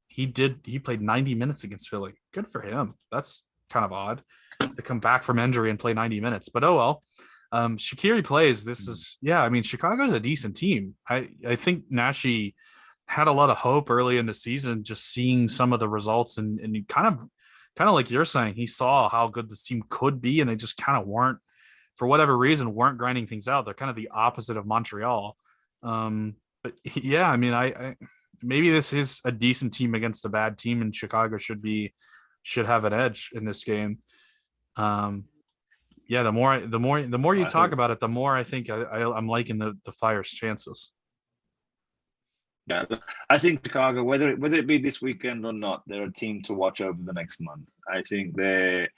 He played 90 minutes against Philly. Good for him. That's kind of odd to come back from injury and play 90 minutes, but oh well. Shaqiri plays. I mean, Chicago's a decent team. I think Nashi had a lot of hope early in the season, just seeing some of the results and kind of like you're saying, he saw how good this team could be, and they just kind of weren't, for whatever reason, weren't grinding things out. They're kind of the opposite of Montreal. But yeah, I mean, I maybe this is a decent team against a bad team, and Chicago should have an edge in this game. Yeah, the more you talk about it, the more I think I'm liking the Fire's chances. Yeah, I think Chicago, whether it be this weekend or not, they're a team to watch over the next month. I think they're,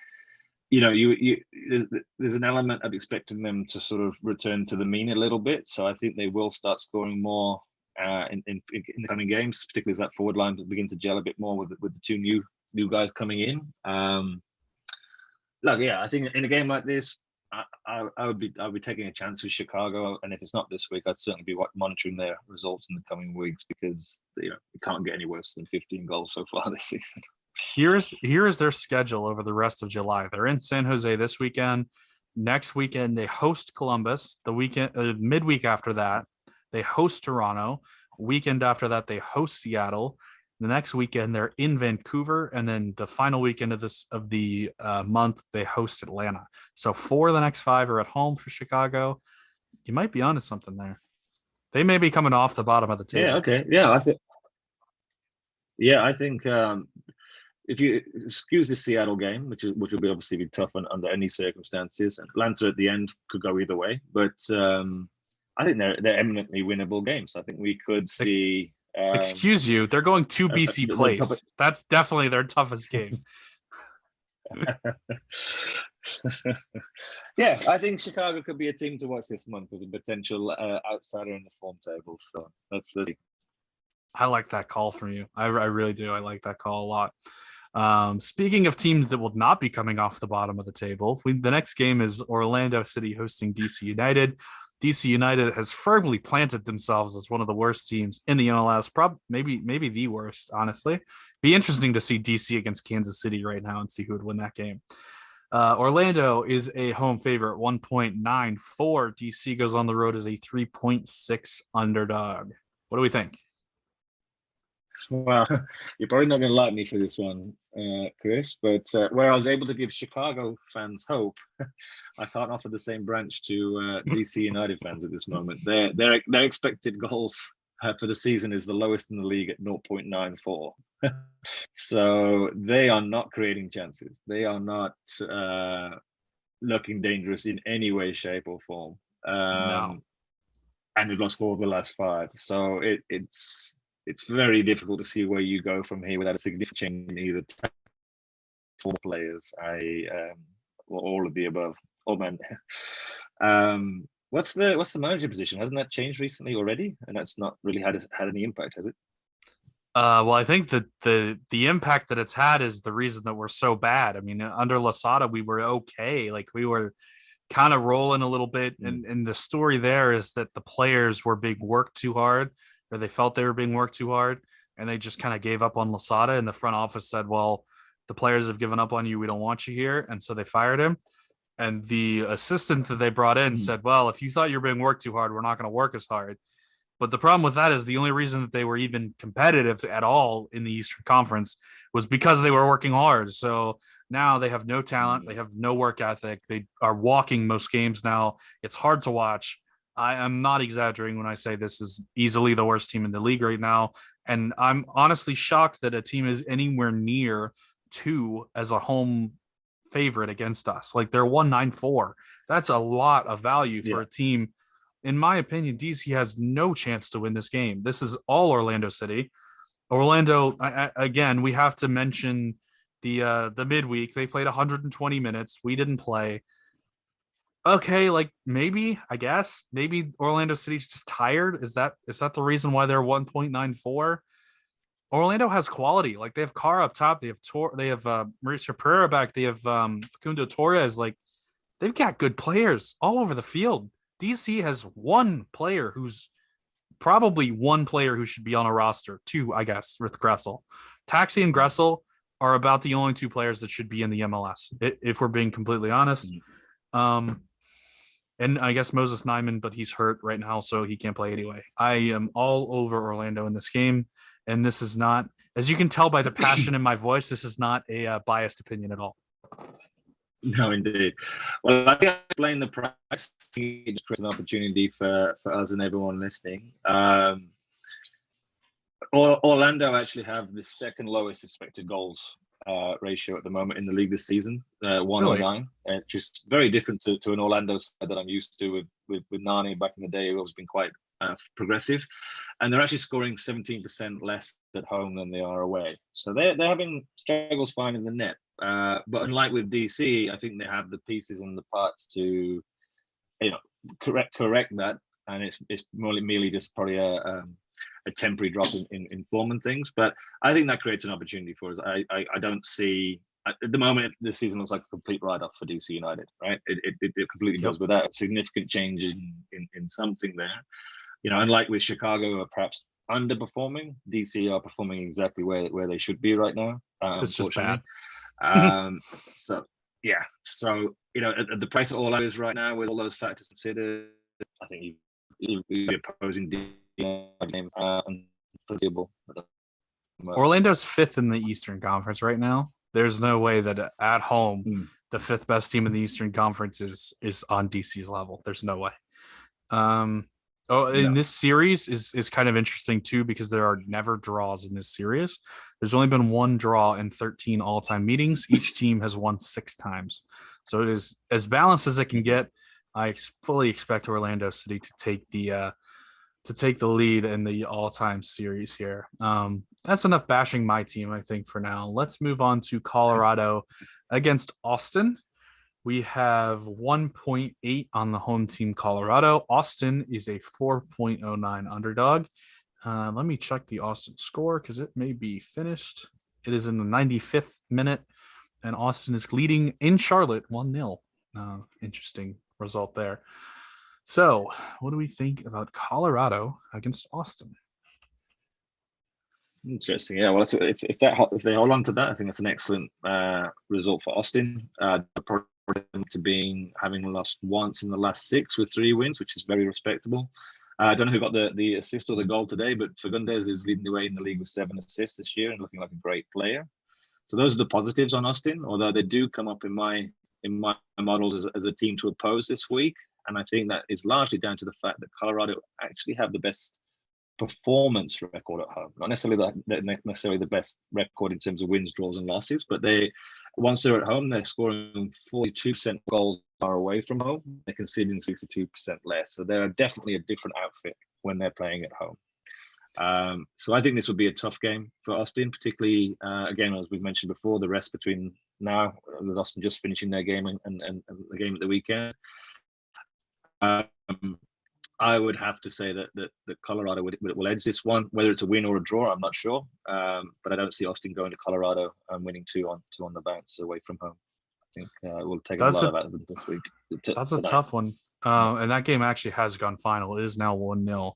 there's an element of expecting them to sort of return to the mean a little bit. So I think they will start scoring more in the coming games, particularly as that forward line begins to gel a bit more with the two new guys coming in. I think in a game like this, I would be taking a chance with Chicago, and if it's not this week, I'd certainly be monitoring their results in the coming weeks, because it can't get any worse than 15 goals so far this season. Here is their schedule over the rest of July. They're in San Jose this weekend. Next weekend they host Columbus. The weekend midweek after that they host Toronto. Weekend after that they host Seattle. The next weekend they're in Vancouver, and then the final weekend of the month they host Atlanta. So 4 of the next 5 are at home for Chicago. You might be onto something there. They may be coming off the bottom of the table. Yeah. Okay. Yeah. I think if you excuse the Seattle game, which will be obviously be tough under any circumstances, Atlanta at the end could go either way, but I think they're eminently winnable games. I think we could see. Excuse you, they're going to BC Place. That's definitely their toughest game. Yeah, I think Chicago could be a team to watch this month as a potential outsider in the form table. So that's the. I like that call from you. I really do. I like that call a lot. Speaking of teams that will not be coming off the bottom of the table, the next game is Orlando City hosting DC United. DC United has firmly planted themselves as one of the worst teams in the MLS, maybe the worst, honestly. Be interesting to see DC against Kansas City right now and see who would win that game. Orlando is a home favorite, 1.94. DC goes on the road as a 3.6 underdog. What do we think? Well, you're probably not going to like me for this one, Kris, but where I was able to give Chicago fans hope, I can't offer the same branch to DC United fans at this moment. Their expected goals for the season is the lowest in the league at 0.94. So they are not creating chances. They are not looking dangerous in any way, shape, or form. No. And they've lost 4 of the last 5. So it's very difficult to see where you go from here without a significant change in either four players, or all of the above. Oh man, what's the manager position? Hasn't that changed recently already? And that's not really had any impact, has it? Well, I think that the impact that it's had is the reason that we're so bad. I mean, under Losada, we were okay. Like, we were kind of rolling a little bit. And the story there is that the players were being worked too hard, or they felt they were being worked too hard, and they just kind of gave up on Losada. And the front office said, well, the players have given up on you. We don't want you here. And so they fired him. And the assistant that they brought in said, well, if you thought you were being worked too hard, we're not going to work as hard. But the problem with that is the only reason that they were even competitive at all in the Eastern Conference was because they were working hard. So now they have no talent. They have no work ethic. They are walking most games now. It's hard to watch. I am not exaggerating when I say this is easily the worst team in the league right now. And I'm honestly shocked that a team is anywhere near 2 as a home favorite against us. Like they're 194. That's a lot of value for a team. In my opinion, DC has no chance to win this game. This is all Orlando City. Orlando, again, we have to mention the midweek. They played 120 minutes. We didn't play. Okay, like maybe, I guess, maybe Orlando City's just tired. Is that the reason why they're 1.94? Orlando has quality. Like they have Carr up top. They have Mauricio Pereira back. They have Facundo Torres. Like they've got good players all over the field. DC has one player who's probably one player who should be on a roster. 2, I guess, with Gressel. Taxi and Gressel are about the only 2 players that should be in the MLS, if we're being completely honest. And I guess Moses Nyman, but he's hurt right now, so he can't play anyway. I am all over Orlando in this game, and this is not, as you can tell by the passion in my voice, this is not a biased opinion at all. No, indeed. Well, I think I explained the price. It just creates an opportunity for us and everyone listening. Orlando actually have the second lowest expected goals ratio at the moment in the league this season, 109. Really? Just very different to an Orlando side that I'm used to with Nani back in the day, who has been quite progressive. And they're actually scoring 17% less at home than they are away. So they're having struggles finding the net. But unlike with DC, I think they have the pieces and the parts to, correct that. And it's merely just probably a temporary drop in form and things. But I think that creates an opportunity for us. I don't see at the moment this season looks like a complete write-off for DC United, right? It completely does without a significant change in something there. Unlike with Chicago, who are perhaps underperforming, DC are performing exactly where they should be right now. It's just bad. So at the price that Orlando is right now, with all those factors considered, I think you'd be opposing game unforeseeable. Orlando's 5th in the Eastern Conference right now. There's no way that at home the 5th best team in the Eastern Conference is on DC's level. There's no way. This series is kind of interesting too, because there are never draws in this series. There's only been 1 draw in 13 all-time meetings. Each team has won 6 times. So it is as balanced as it can get. I fully expect Orlando City to take the lead in the all-time series here. That's enough bashing my team, I think, for now. Let's move on to Colorado against Austin. We have 1.8 on the home team, Colorado. Austin is a 4.09 underdog. Let me check the Austin score because it may be finished. It is in the 95th minute, and Austin is leading in Charlotte 1-0. Interesting result there. So, what do we think about Colorado against Austin? Interesting. Yeah. Well, if they hold on to that, I think that's an excellent result for Austin. Having lost once in the last 6 with 3 wins, which is very respectable. I don't know who got the assist or the goal today, but Fagundes is leading the way in the league with 7 assists this year and looking like a great player. So those are the positives on Austin, although they do come up in my models as a team to oppose this week. And I think that is largely down to the fact that Colorado actually have the best performance record at home. Not necessarily the best record in terms of wins, draws, and losses, but once they're at home, they're scoring 42% goals are away from home. They're conceding 62% less. So they're definitely a different outfit when they're playing at home. So I think this would be a tough game for Austin, particularly, again, as we've mentioned before, the rest between now, with Austin just finishing their game and the game at the weekend. I would have to say that Colorado will edge this one. Whether it's a win or a draw, I'm not sure. But I don't see Austin going to Colorado and winning 2 on the bounce away from home. I think we'll take a lot of that this week. That's a tough one. And that game actually has gone final. It is now 1-0.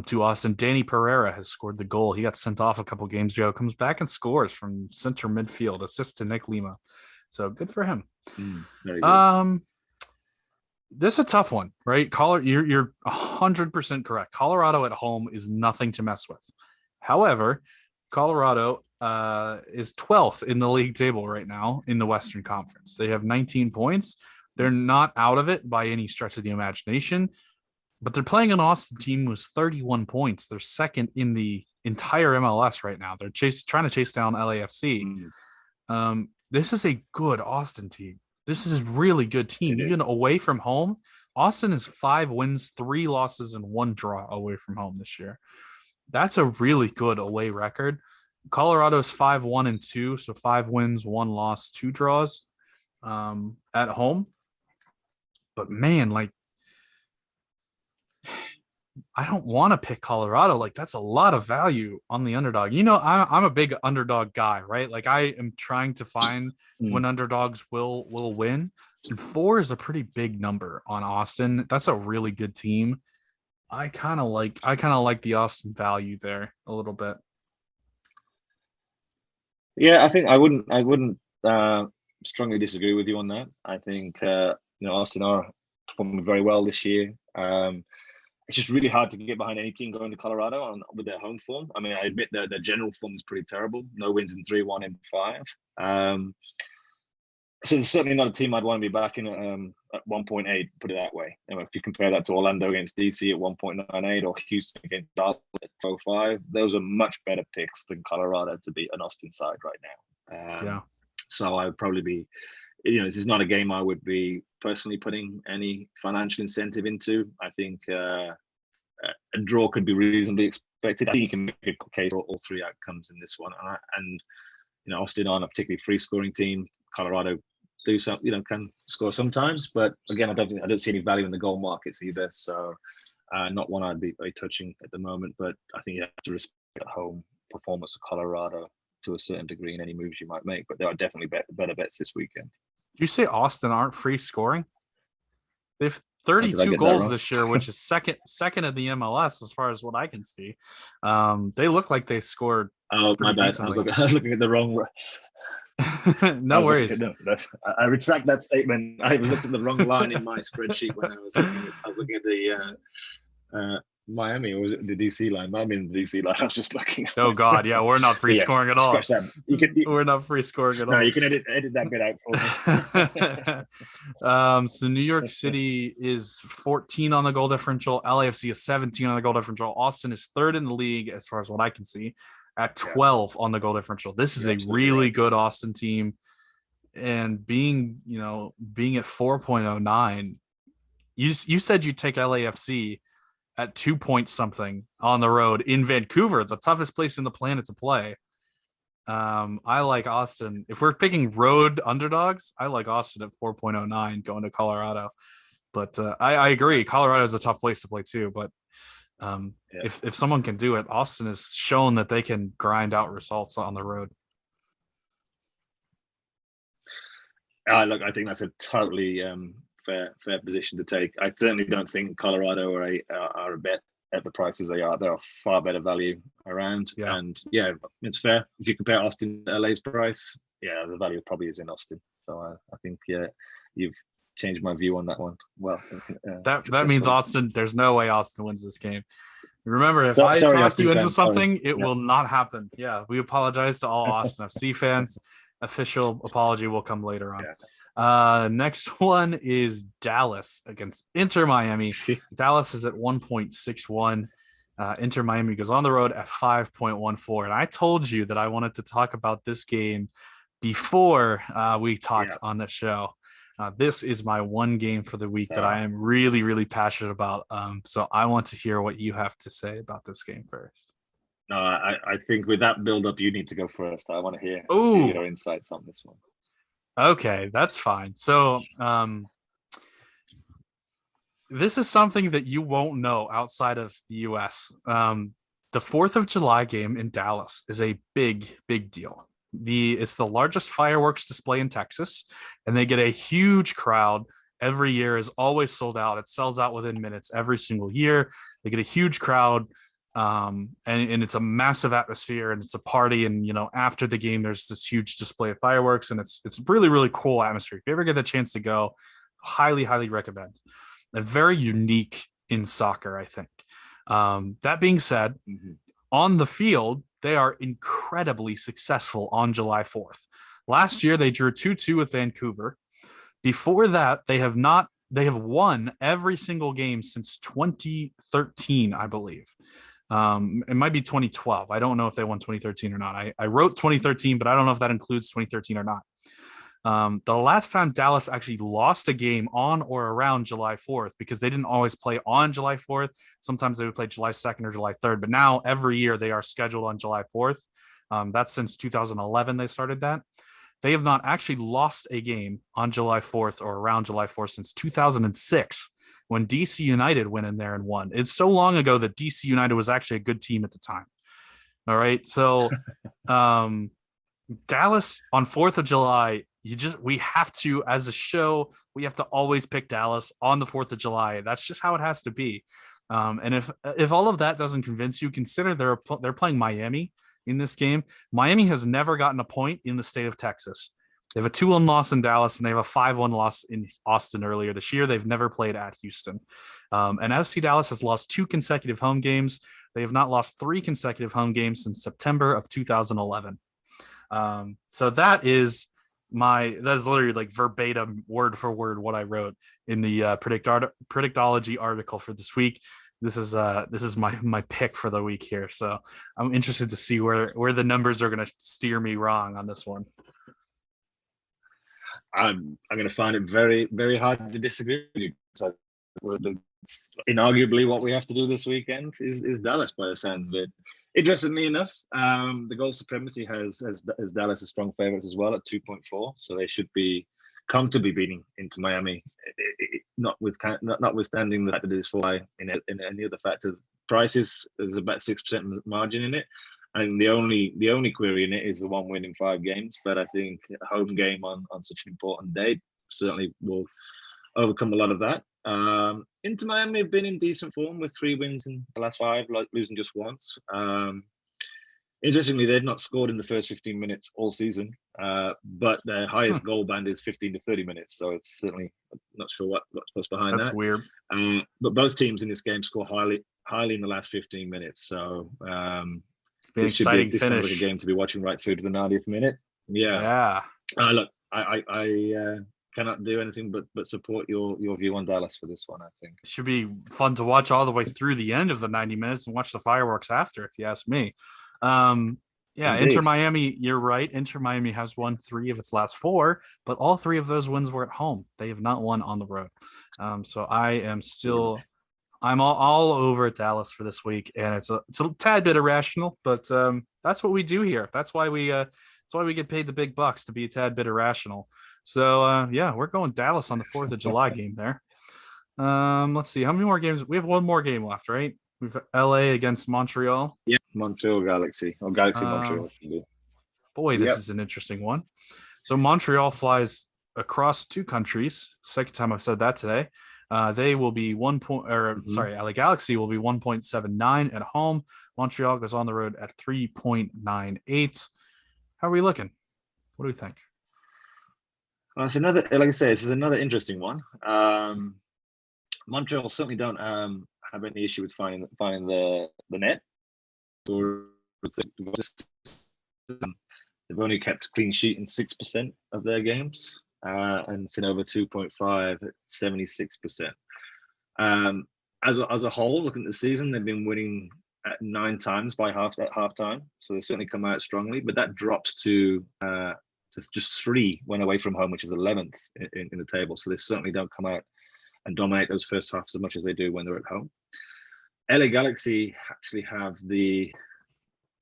to Austin. Danny Pereira has scored the goal. He got sent off a couple games ago, comes back and scores from center midfield, assist to Nick Lima. So good for him. Very good. This is a tough one, right? You're 100% correct. Colorado at home is nothing to mess with. However, Colorado is 12th in the league table right now in the Western Conference. They have 19 points. They're not out of it by any stretch of the imagination, but they're playing an Austin team who's 31 points. They're second in the entire MLS right now. They're trying to chase down LAFC. This is a good Austin team. This is a really good team. Even away from home, Austin is 5 wins, 3 losses, and 1 draw away from home this year. That's a really good away record. Colorado's 5-1-2, so 5 wins, 1 loss, 2 draws at home. But man, like, I don't want to pick Colorado. Like, that's a lot of value on the underdog. You know, I'm a big underdog guy, right? Like, I am trying to find when underdogs will win. And 4 is a pretty big number on Austin. That's a really good team. I kind of like the Austin value there a little bit. Yeah, I think I wouldn't strongly disagree with you on that. I think Austin are performing very well this year. It's just really hard to get behind any team going to Colorado with their home form. I mean, I admit their general form is pretty terrible. No wins in 3, 1 in 5. So it's certainly not a team I'd want to be backing at 1.8, put it that way. If you compare that to Orlando against DC at 1.98 or Houston against Dallas at 2.05, those are much better picks than Colorado to beat an Austin side right now. So I would probably be, this is not a game I would be personally putting any financial incentive into. I think a draw could be reasonably expected. I think you can make a case for all 3 outcomes in this one. And Austin aren't a particularly free scoring team. Colorado do some, can score sometimes, but again, I don't see any value in the goal markets either. So not one I'd be very touching at the moment, but I think you have to respect the home performance of Colorado to a certain degree in any moves you might make, but there are definitely better bets this weekend. You say Austin aren't free scoring? They've 32 goals this year, which is second in the MLS as far as what I can see. They look like they scored. Oh, my bad. I was looking at the wrong. No worries. I retract that statement. I looked at the wrong line in my spreadsheet when I was looking at the Miami, or was it the DC line? Miami and the DC line. I was just looking. Oh God, yeah, we're not free scoring at all. We're not free scoring at all. No, you can edit that bit out for me. So New York City is 14 on the goal differential. LAFC is 17 on the goal differential. Austin is 3rd in the league as far as what I can see, at 12 on the goal differential. This is a really good Austin team, and being at 4.09. You said you'd take LAFC at 2 point something on the road in Vancouver, the toughest place in the planet to play. I like Austin. If we're picking road underdogs, I like Austin at 4.09 going to Colorado. But I agree, Colorado is a tough place to play too. But if someone can do it, Austin has shown that they can grind out results on the road. Look, I think that's a totally fair position to take. I certainly don't think Colorado are a bet at the prices they are. There are far better value around. Yeah. And yeah, it's fair. If you compare Austin to LA's price, yeah, the value probably is in Austin. So I think, you've changed my view on that one. Well, that means Austin, there's no way Austin wins this game. Remember, if I talk you into something, it will not happen. Yeah, we apologize to all Austin FC fans. Official apology will come later on. Yeah. Next one is Dallas against Inter Miami. Dallas is at 1.61. Inter Miami goes on the road at 5.14. And I told you that I wanted to talk about this game before we talked on the show. This is my one game for the week that I am really, really passionate about. So I want to hear what you have to say about this game first. No, I think with that build-up, you need to go first. I want to hear your insights on this one. Okay, that's fine. So this is something that you won't know outside of the U.S. The 4th of July game in Dallas is a big, big deal. It's the largest fireworks display in Texas, and they get a huge crowd every year is always sold out. It sells out within minutes every single year. They get a huge crowd, and it's a massive atmosphere, and it's a party. And after the game, there's this huge display of fireworks, and it's really really cool atmosphere. If you ever get the chance to go, highly recommend. And very unique in soccer, I think. That being said, on the field, they are incredibly successful on July 4th. Last year, they drew 2-2 with Vancouver. Before that, they have won every single game since 2013, I believe. It might be 2012. I don't know if they won 2013 or not. I wrote 2013, but I don't know if that includes 2013 or not. The last time Dallas actually lost a game on or around July 4th, because they didn't always play on July 4th. Sometimes they would play July 2nd or July 3rd, but now every year they are scheduled on July 4th. That's since 2011 they started that. They have not actually lost a game on July 4th or around July 4th since 2006, when DC United went in there and won. It's so long ago that DC United was actually a good team at the time. All right. So Dallas on 4th of July, we have to, as a show, we have to always pick Dallas on the 4th of July. That's just how it has to be. And if all of that doesn't convince you, consider they're playing Miami in this game. Miami has never gotten a point in the state of Texas. They have a 2-1 loss in Dallas, and they have a 5-1 loss in Austin earlier this year. They've never played at Houston. And FC Dallas has lost 2 consecutive home games. They have not lost 3 consecutive home games since September of 2011. So that is literally like verbatim, word for word, what I wrote in the Predictology article for this week. This is my pick for the week here. So I'm interested to see where the numbers are going to steer me wrong on this one. I'm going to find it very, very hard to disagree with you. Inarguably, what we have to do this weekend is Dallas, by the sounds of it. Interestingly enough, the goal supremacy has Dallas as strong favorites as well at 2.4, so they should be comfortably beating into Miami. Notwithstanding the fact that it is for in any other factor, prices there's about 6% margin in it. I think the only query in it is the 1 win in 5 games, but I think a home game on such an important date certainly will overcome a lot of that. Inter Miami have been in decent form with 3 wins in the last 5, like losing just once. Interestingly, they've not scored in the first 15 minutes all season, but their highest goal band is 15 to 30 minutes. So it's certainly not sure what's behind that. That's weird. But both teams in this game score highly in the last 15 minutes. So this sounds like a game to be watching right through to the 90th minute. Yeah. Look, I cannot do anything but support your view on Dallas for this one. I think it should be fun to watch all the way through the end of the 90 minutes and watch the fireworks after, if you ask me. Indeed. Inter Miami, you're right. Inter Miami has won 3 of its last 4, but all 3 of those wins were at home. They have not won on the road. So I'm all over Dallas for this week, and it's a tad bit irrational, but that's what we do here. That's why we get paid the big bucks, to be a tad bit irrational. So we're going Dallas on the 4th of July game there. Let's see, how many more games? We have one more game left, right? We've got LA against Montreal. Yeah, Montreal Galaxy, or Galaxy Montreal. Boy, this is an interesting one. So Montreal flies across 2 countries. Second time I've said that today. They will be LA Galaxy will be 1.79 at home. Montreal goes on the road at 3.98. How are we looking? What do we think? It's another, like I say, this is another interesting one. Montreal certainly don't have any issue with finding the net. They've only kept clean sheet in 6% of their games, and seen over 2.5 at 76%. As a whole, looking at the season, they've been winning at 9 times by halftime, so they certainly come out strongly. But that drops to just 3 when away from home, which is 11th in the table. So they certainly don't come out and dominate those first halves as much as they do when they're at home. LA Galaxy actually have the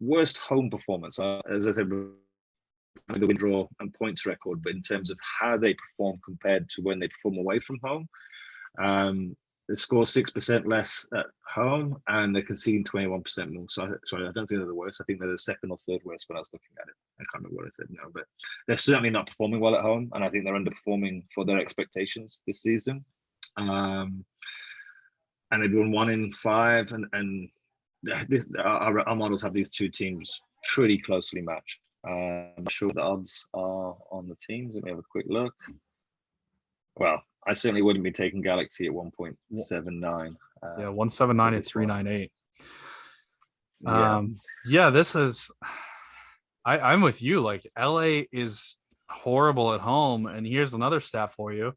worst home performance, as I said, the win, draw, and points record, but in terms of how they perform compared to when they perform away from home, They score 6% less at home, and they're conceding 21% more. So, sorry, I don't think they're the worst. I think they're the second or third worst when I was looking at it. I can't remember what I said now, but they're certainly not performing well at home, and I think they're underperforming for their expectations this season. And they've won 1 in 5, and our models have these two teams pretty closely matched. I'm sure the odds are on the teams. Let me have a quick look. Well, I certainly wouldn't be taking Galaxy at 1.79. 179 at 398. This is. I'm with you. Like, LA is horrible at home, and here's another stat for you: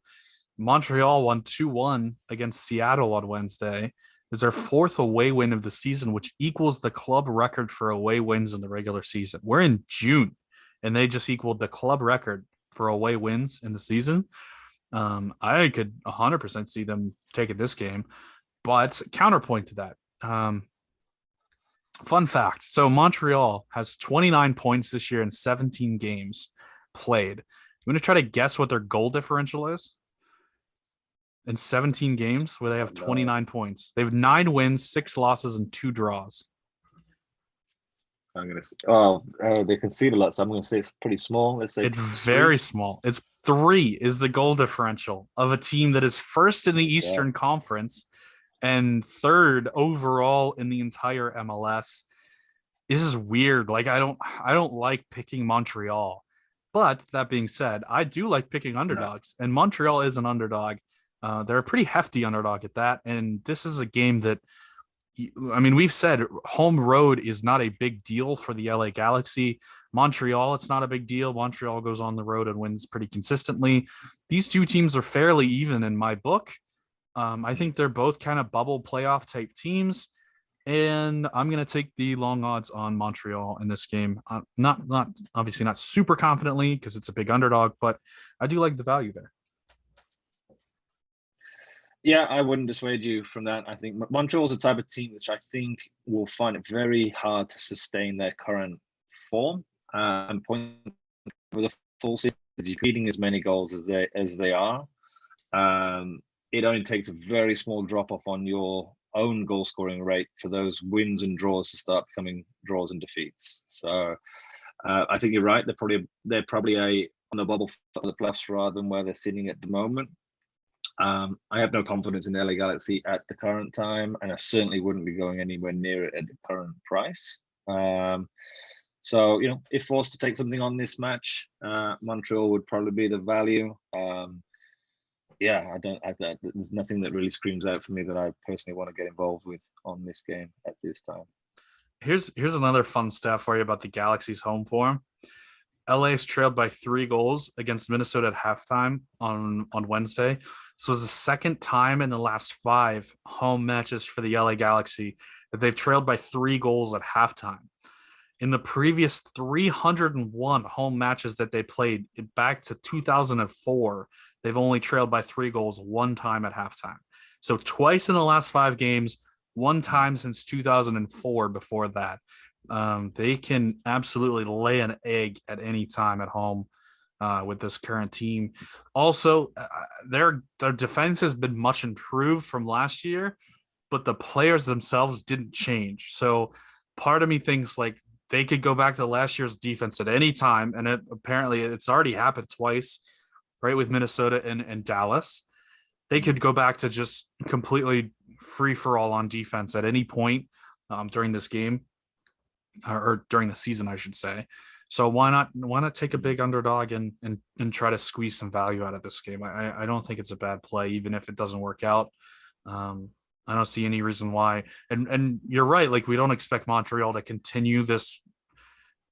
Montreal won 2-1 against Seattle on Wednesday. It was their 4th away win of the season, which equals the club record for away wins in the regular season. We're in June, and they just equaled the club record for away wins in the season. I could 100% see them taking this game, but counterpoint to that. Fun fact. So Montreal has 29 points this year in 17 games played. You want to try to guess what their goal differential is? In 17 games where they have 29 points. They have 9 wins, 6 losses, and 2 draws. I'm going to say, they concede a lot, so I'm going to say it's pretty small. Let's say it's very small. It's 3 is the goal differential of a team that is first in the Eastern Conference and 3rd overall in the entire MLS. This is weird. Like, I don't like picking Montreal, but that being said, I do like picking underdogs, and Montreal is an underdog. They're a pretty hefty underdog at that, and this is a game that, I mean, we've said home road is not a big deal for the LA Galaxy. Montreal, it's not a big deal. Montreal goes on the road and wins pretty consistently. These two teams are fairly even in my book. I think they're both kind of bubble playoff type teams, and I'm going to take the long odds on Montreal in this game. Not obviously not super confidently because it's a big underdog, but I do like the value there. Yeah, I wouldn't dissuade you from that. I think Montreal's a type of team which I think will find it very hard to sustain their current form and point for the full season. You're feeding as many goals as they are. It only takes a very small drop off on your own goal scoring rate for those wins and draws to start becoming draws and defeats. So I think you're right. They're probably on the bubble for the playoffs rather than where they're sitting at the moment. I have no confidence in the LA Galaxy at the current time, and I certainly wouldn't be going anywhere near it at the current price. So, if forced to take something on this match, Montreal would probably be the value. There's nothing that really screams out for me that I personally want to get involved with on this game at this time. Here's another fun stat for you about the Galaxy's home form. LA's trailed by 3 goals against Minnesota at halftime on Wednesday. This was the second time in the last 5 home matches for the LA Galaxy that they've trailed by 3 goals at halftime. In the previous 301 home matches that they played back to 2004, they've only trailed by 3 goals 1 time at halftime. So twice in the last 5 games, 1 time since 2004 before that. They can absolutely lay an egg at any time at home with this current team. Also, their defense has been much improved from last year, but the players themselves didn't change. So part of me thinks like they could go back to last year's defense at any time, and apparently it's already happened twice, right, with Minnesota and Dallas. They could go back to just completely free-for-all on defense at any point during this game. Or during the season, I should say. So why not take a big underdog and try to squeeze some value out of this game? I don't think it's a bad play, even if it doesn't work out. I don't see any reason why. And you're right, like, we don't expect Montreal to continue this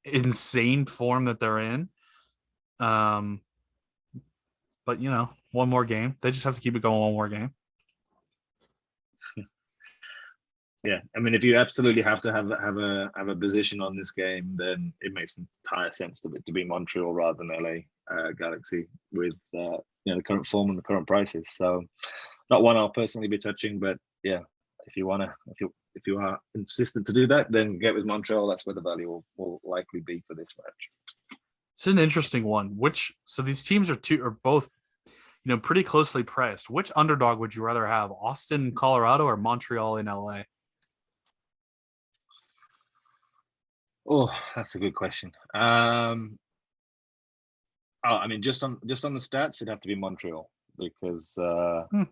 insane form that they're in. But one more game. They just have to keep it going one more game. Yeah, I mean, if you absolutely have to have a position on this game, then it makes entire sense to be Montreal rather than LA Galaxy with the current form and the current prices. So, not one I'll personally be touching, but yeah, if you are insistent to do that, then get with Montreal. That's where the value will likely be for this match. It's an interesting one. So these teams are both, pretty closely priced. Which underdog would you rather have, Austin, Colorado, or Montreal in LA? Oh, that's a good question. I mean, just on the stats, it'd have to be Montreal because Hmm.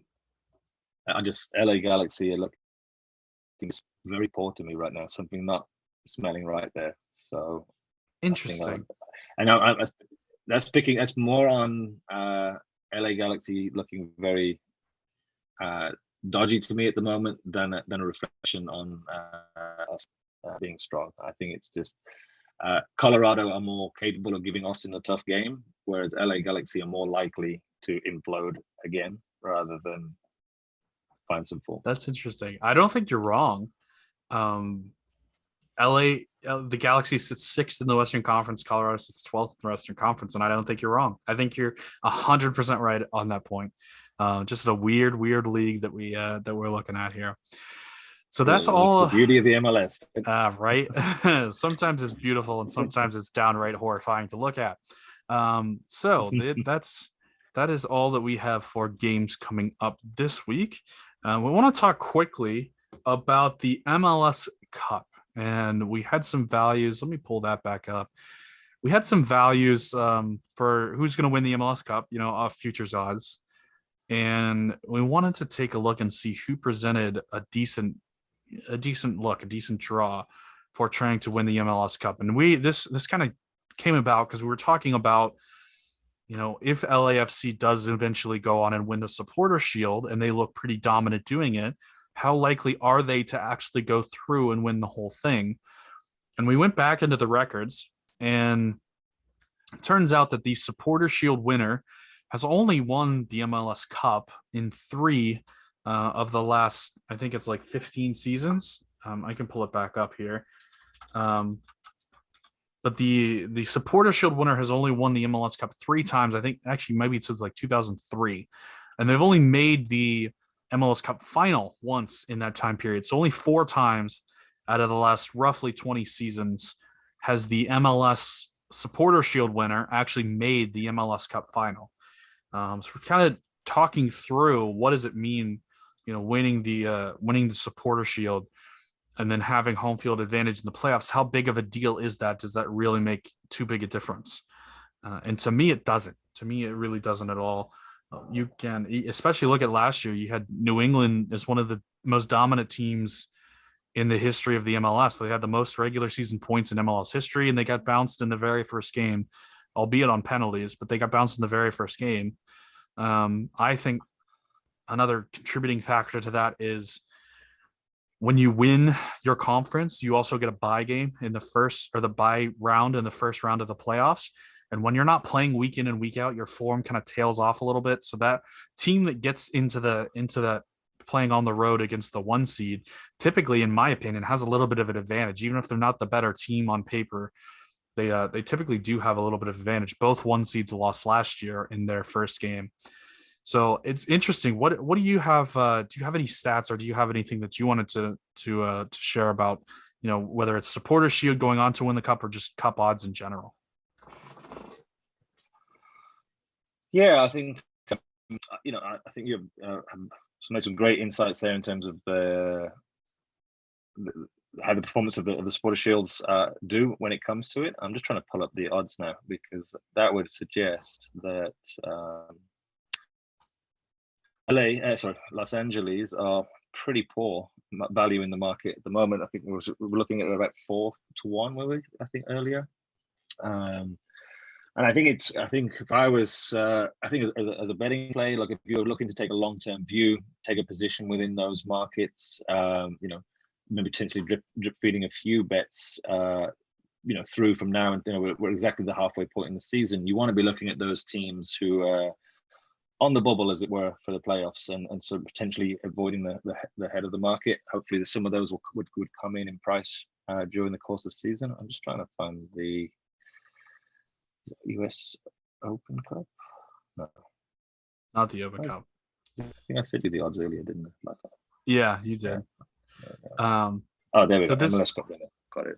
I just LA Galaxy are looking very poor to me right now. Something not smelling right there. So I think Interesting. that's more on LA Galaxy looking very dodgy to me at the moment than a reflection on us being strong. I think it's just Colorado are more capable of giving Austin a tough game, whereas LA Galaxy are more likely to implode again rather than find some form. That's interesting. I don't think you're wrong. Um, LA, the Galaxy sits sixth in the Western Conference. Colorado sits 12th in the Western Conference, and I don't think you're wrong. I think you're 100% right on that point. Just a weird league that we're looking at here. So that's It's the all. beauty of the MLS. Right. Sometimes it's beautiful, and sometimes it's downright horrifying to look at. That is all that we have for games coming up this week. We want to talk quickly about the MLS Cup. And we had some values. Let me pull that back up. We had some values for who's going to win the MLS Cup, futures odds. And we wanted to take a look and see who presented a decent draw for trying to win the MLS Cup. And this kind of came about because we were talking about, if LAFC does eventually go on and win the Supporter Shield and they look pretty dominant doing it, how likely are they to actually go through and win the whole thing? And we went back into the records, and it turns out that the Supporter Shield winner has only won the MLS Cup in 3 of the last, I think it's like 15 seasons. I can pull it back up here. But the Supporter Shield winner has only won the MLS Cup 3 times. I think actually maybe since like 2003. And they've only made the MLS Cup final once in that time period. So only 4 times out of the last roughly 20 seasons has the MLS Supporter Shield winner actually made the MLS Cup final. So we're kind of talking through what does it mean, winning the Supporter Shield and then having home field advantage in the playoffs. How big of a deal is that? Does that really make too big a difference? And to me, it doesn't. To me, it really doesn't at all. You can especially look at last year. You had New England as one of the most dominant teams in the history of the MLS. They had the most regular season points in MLS history, and they got bounced in the very first game, albeit on penalties, but they got bounced in the very first game. I think another contributing factor to that is when you win your conference, you also get a bye game in the first, or the bye round in the first round of the playoffs. And when you're not playing week in and week out, your form kind of tails off a little bit. So that team that gets into that playing on the road against the 1 seed, typically, in my opinion, has a little bit of an advantage. Even if they're not the better team on paper, they typically do have a little bit of advantage. Both 1 seeds lost last year in their first game. So it's interesting. What do you have? Do you have any stats, or do you have anything that you wanted to share about, whether it's Supporter Shield going on to win the cup or just cup odds in general? Yeah, I think I think you've made some great insights there in terms of how the performance of the Supporter Shields do when it comes to it. I'm just trying to pull up the odds now because that would suggest that Los Angeles are pretty poor value in the market at the moment. I think we were looking at about 4-1, were we? I think earlier. And I think if I was, as a betting play, like if you're looking to take a long-term view, take a position within those markets, maybe potentially drip feeding a few bets, through from now, and we're exactly the halfway point in the season. You want to be looking at those teams who are on the bubble, as it were, for the playoffs, and sort of potentially avoiding the head of the market. Hopefully, some of those would come in price during the course of the season. I'm just trying to find the US Open Cup. No, Not the Open Cup. I think I said you the odds earlier, didn't I? Yeah, you did. There we go. MLS Cup winner. Got it.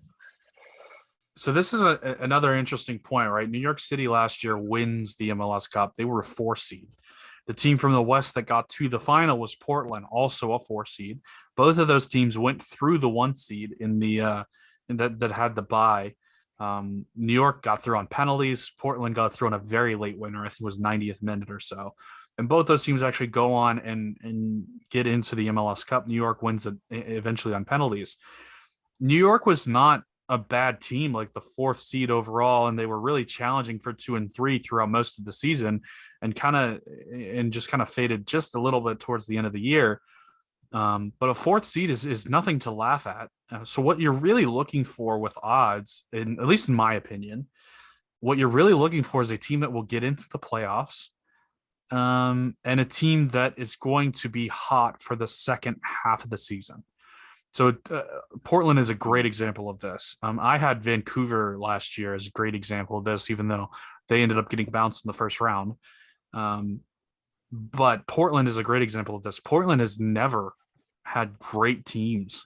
So this is another interesting point, right? New York City last year wins the MLS Cup. They were a 4 seed. The team from the West that got to the final was Portland, also a 4 seed. Both of those teams went through the 1 seed in the that had the bye. New York got through on penalties. Portland got through on a very late winner. I think it was 90th minute or so. And both those teams actually go on and get into the MLS Cup. New York wins it eventually on penalties. New York was not a bad team, like the 4th seed overall, and they were really challenging for 2 and 3 throughout most of the season, and just kind of faded just a little bit towards the end of the year. But a 4th seed is nothing to laugh at. So what you're really looking for with odds, at least in my opinion, what you're really looking for is a team that will get into the playoffs, and a team that is going to be hot for the second half of the season. So Portland is a great example of this. I had Vancouver last year as a great example of this, even though they ended up getting bounced in the first round. But Portland is a great example of this. Portland has never had great teams,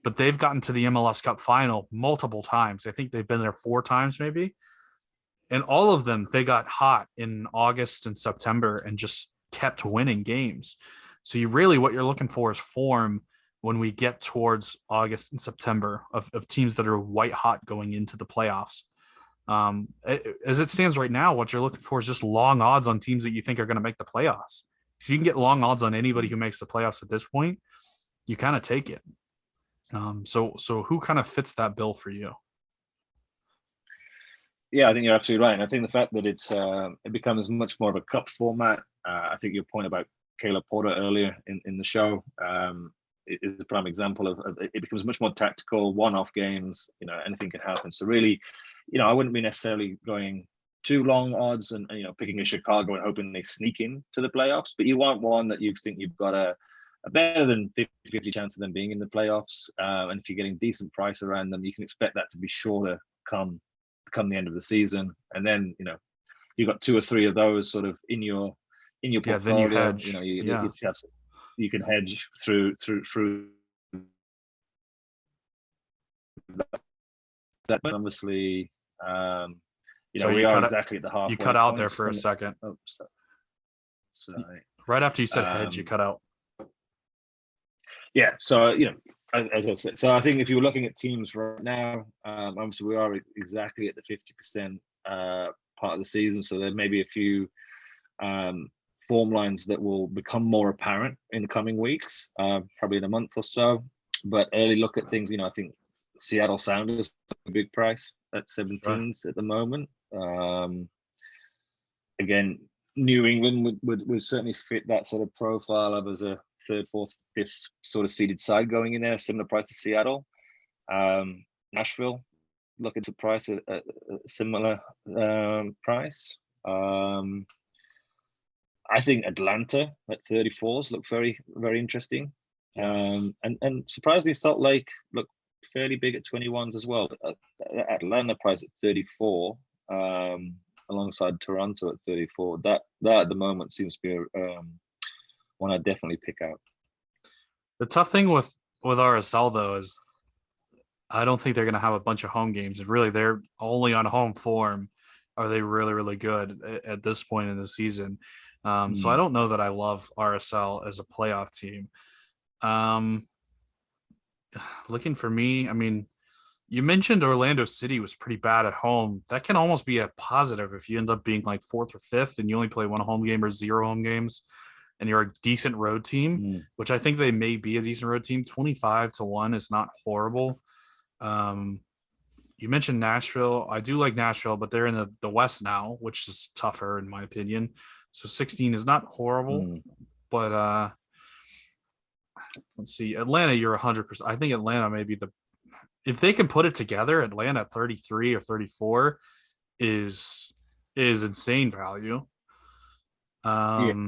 but they've gotten to the MLS Cup final multiple times. I think they've been there 4 times maybe. And all of them, they got hot in August and September and just kept winning games. So what you're looking for is form when we get towards August and September of teams that are white hot going into the playoffs. As it stands right now, what you're looking for is just long odds on teams that you think are going to make the playoffs. If you can get long odds on anybody who makes the playoffs at this point, you kind of take it. So who kind of fits that bill for you? Yeah, I think you're absolutely right. And I think the fact that it becomes much more of a cup format. I think your point about Caleb Porter earlier in the show is a prime example of it becomes much more tactical, one-off games. Anything can happen. So really, I wouldn't be necessarily going too long odds and picking a Chicago and hoping they sneak in to the playoffs. But you want one that you think you've got a better than 50-50 chance of them being in the playoffs. And if you're getting decent price around them, you can expect that to be sure to come the end of the season. And then you've got 2 or 3 of those sort of in your portfolio. Then you hedge. You can hedge through that. Obviously, we are exactly at the halfway. You cut out there for a second. Oh, sorry. Right after you said hedge, you cut out. Yeah. So as I said, so I think if you're looking at teams right now, obviously we are exactly at the 50% part of the season. So there may be a few form lines that will become more apparent in the coming weeks, probably in a month or so. But early look at things, I think Seattle Sounders a big price at 17s at the moment. Again, New England would certainly fit that sort of profile of as a 3rd, 4th, 5th sort of seeded side going in there, similar price to Seattle. Nashville looking to price at a similar price. I think Atlanta at 34s look very, very interesting. Yes. And surprisingly, Salt Lake look fairly big at 21s as well. Atlanta price at 34, alongside Toronto at 34. That at the moment seems to be one I'd definitely pick out. The tough thing with RSL though is I don't think they're going to have a bunch of home games. And really, they're only on home form. Are they really, really good at this point in the season? So I don't know that I love RSL as a playoff team. Looking for me, I mean, you mentioned Orlando City was pretty bad at home. That can almost be a positive if you end up being like 4th or 5th and you only play 1 home game or 0 home games and you're a decent road team, which I think they may be a decent road team. 25-1 is not horrible. You mentioned Nashville. I do like Nashville, but they're in the West now, which is tougher in my opinion. So 16 is not horrible, but let's see. Atlanta, you're 100%. I think Atlanta may be if they can put it together, Atlanta at 33 or 34 is insane value. That's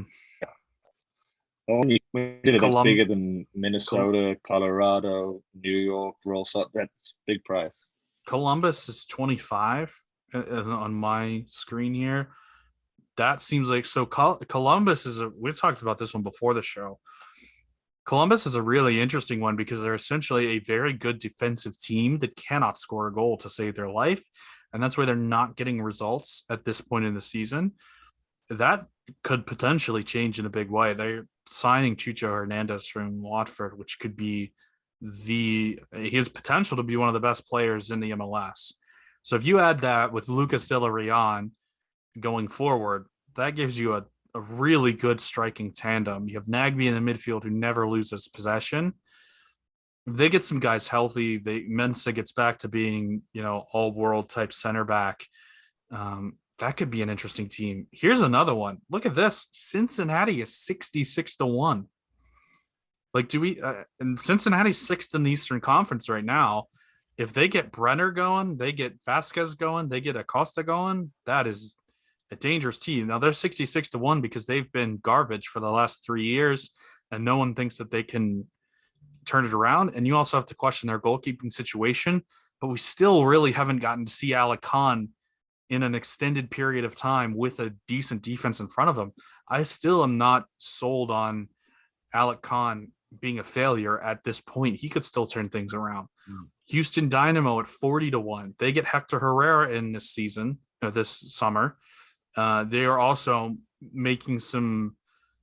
bigger than Minnesota, Colorado, New York, Roll Salt. That's big price. Columbus is 25 on my screen here. That seems like so. Columbus we talked about this one before the show. Columbus is a really interesting one because they're essentially a very good defensive team that cannot score a goal to save their life. And that's why they're not getting results at this point in the season. That could potentially change in a big way. They're signing Chucho Hernandez from Watford, which could be his potential to be one of the best players in the MLS. So if you add that with Lucas De La Rion going forward, that gives you a really good striking tandem. You have Nagby in the midfield who never loses possession. If they get some guys healthy, Mensa gets back to being, all world type center back. That could be an interesting team. Here's another one. Look at this. Cincinnati is 66-1. Like, and Cincinnati's sixth in the Eastern Conference right now. If they get Brenner going, they get Vasquez going, they get Acosta going, that is a dangerous team. Now they're 66-1 because they've been garbage for the last 3 years, and no one thinks that they can turn it around. And you also have to question their goalkeeping situation, but we still really haven't gotten to see Alec Khan in an extended period of time with a decent defense in front of him. I still am not sold on Alec Khan being a failure at this point. He could still turn things around. Houston Dynamo at 40-1. They get Hector Herrera in this season, or this summer. They are also making some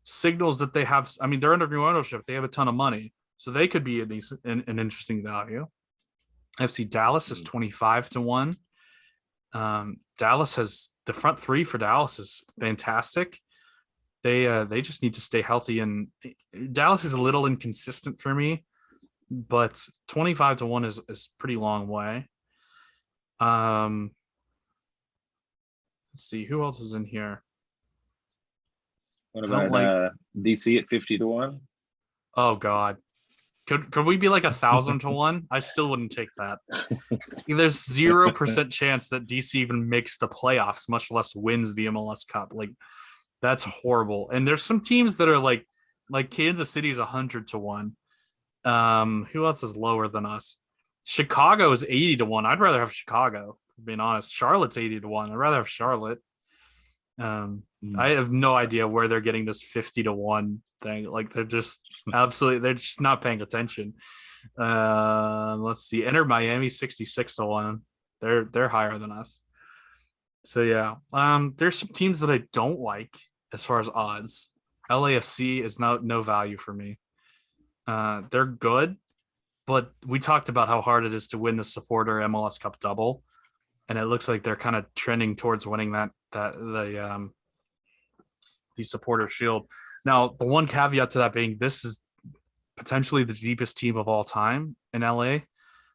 signals that they have. I mean, they're under new ownership. They have a ton of money, so they could be an interesting value. FC Dallas is 25-1. Dallas has the front three for Dallas is fantastic. They just need to stay healthy, and Dallas is a little inconsistent for me, but 25-1 is pretty long way. Let's see who else is in here. What about DC at 50-1? Oh God, could we be like 1,000-1? I still wouldn't take that. There's 0% chance that DC even makes the playoffs, much less wins the MLS Cup. Like, that's horrible. And there's some teams that are like Kansas City is 100-1. Who else is lower than us? Chicago is 80-1. I'd rather have Chicago, being honest. Charlotte's 80-1. I'd rather have Charlotte. I have no idea where they're getting this 50-1 thing. Like, they're just they're just not paying attention. Let's see. Enter Miami 66-1. They're higher than us. So yeah. There's some teams that I don't like as far as odds. LAFC is no value for me. They're good, but we talked about how hard it is to win the supporter MLS Cup double, and it looks like they're kind of trending towards winning the supporter shield. Now, the one caveat to that being this is potentially the deepest team of all time in LA,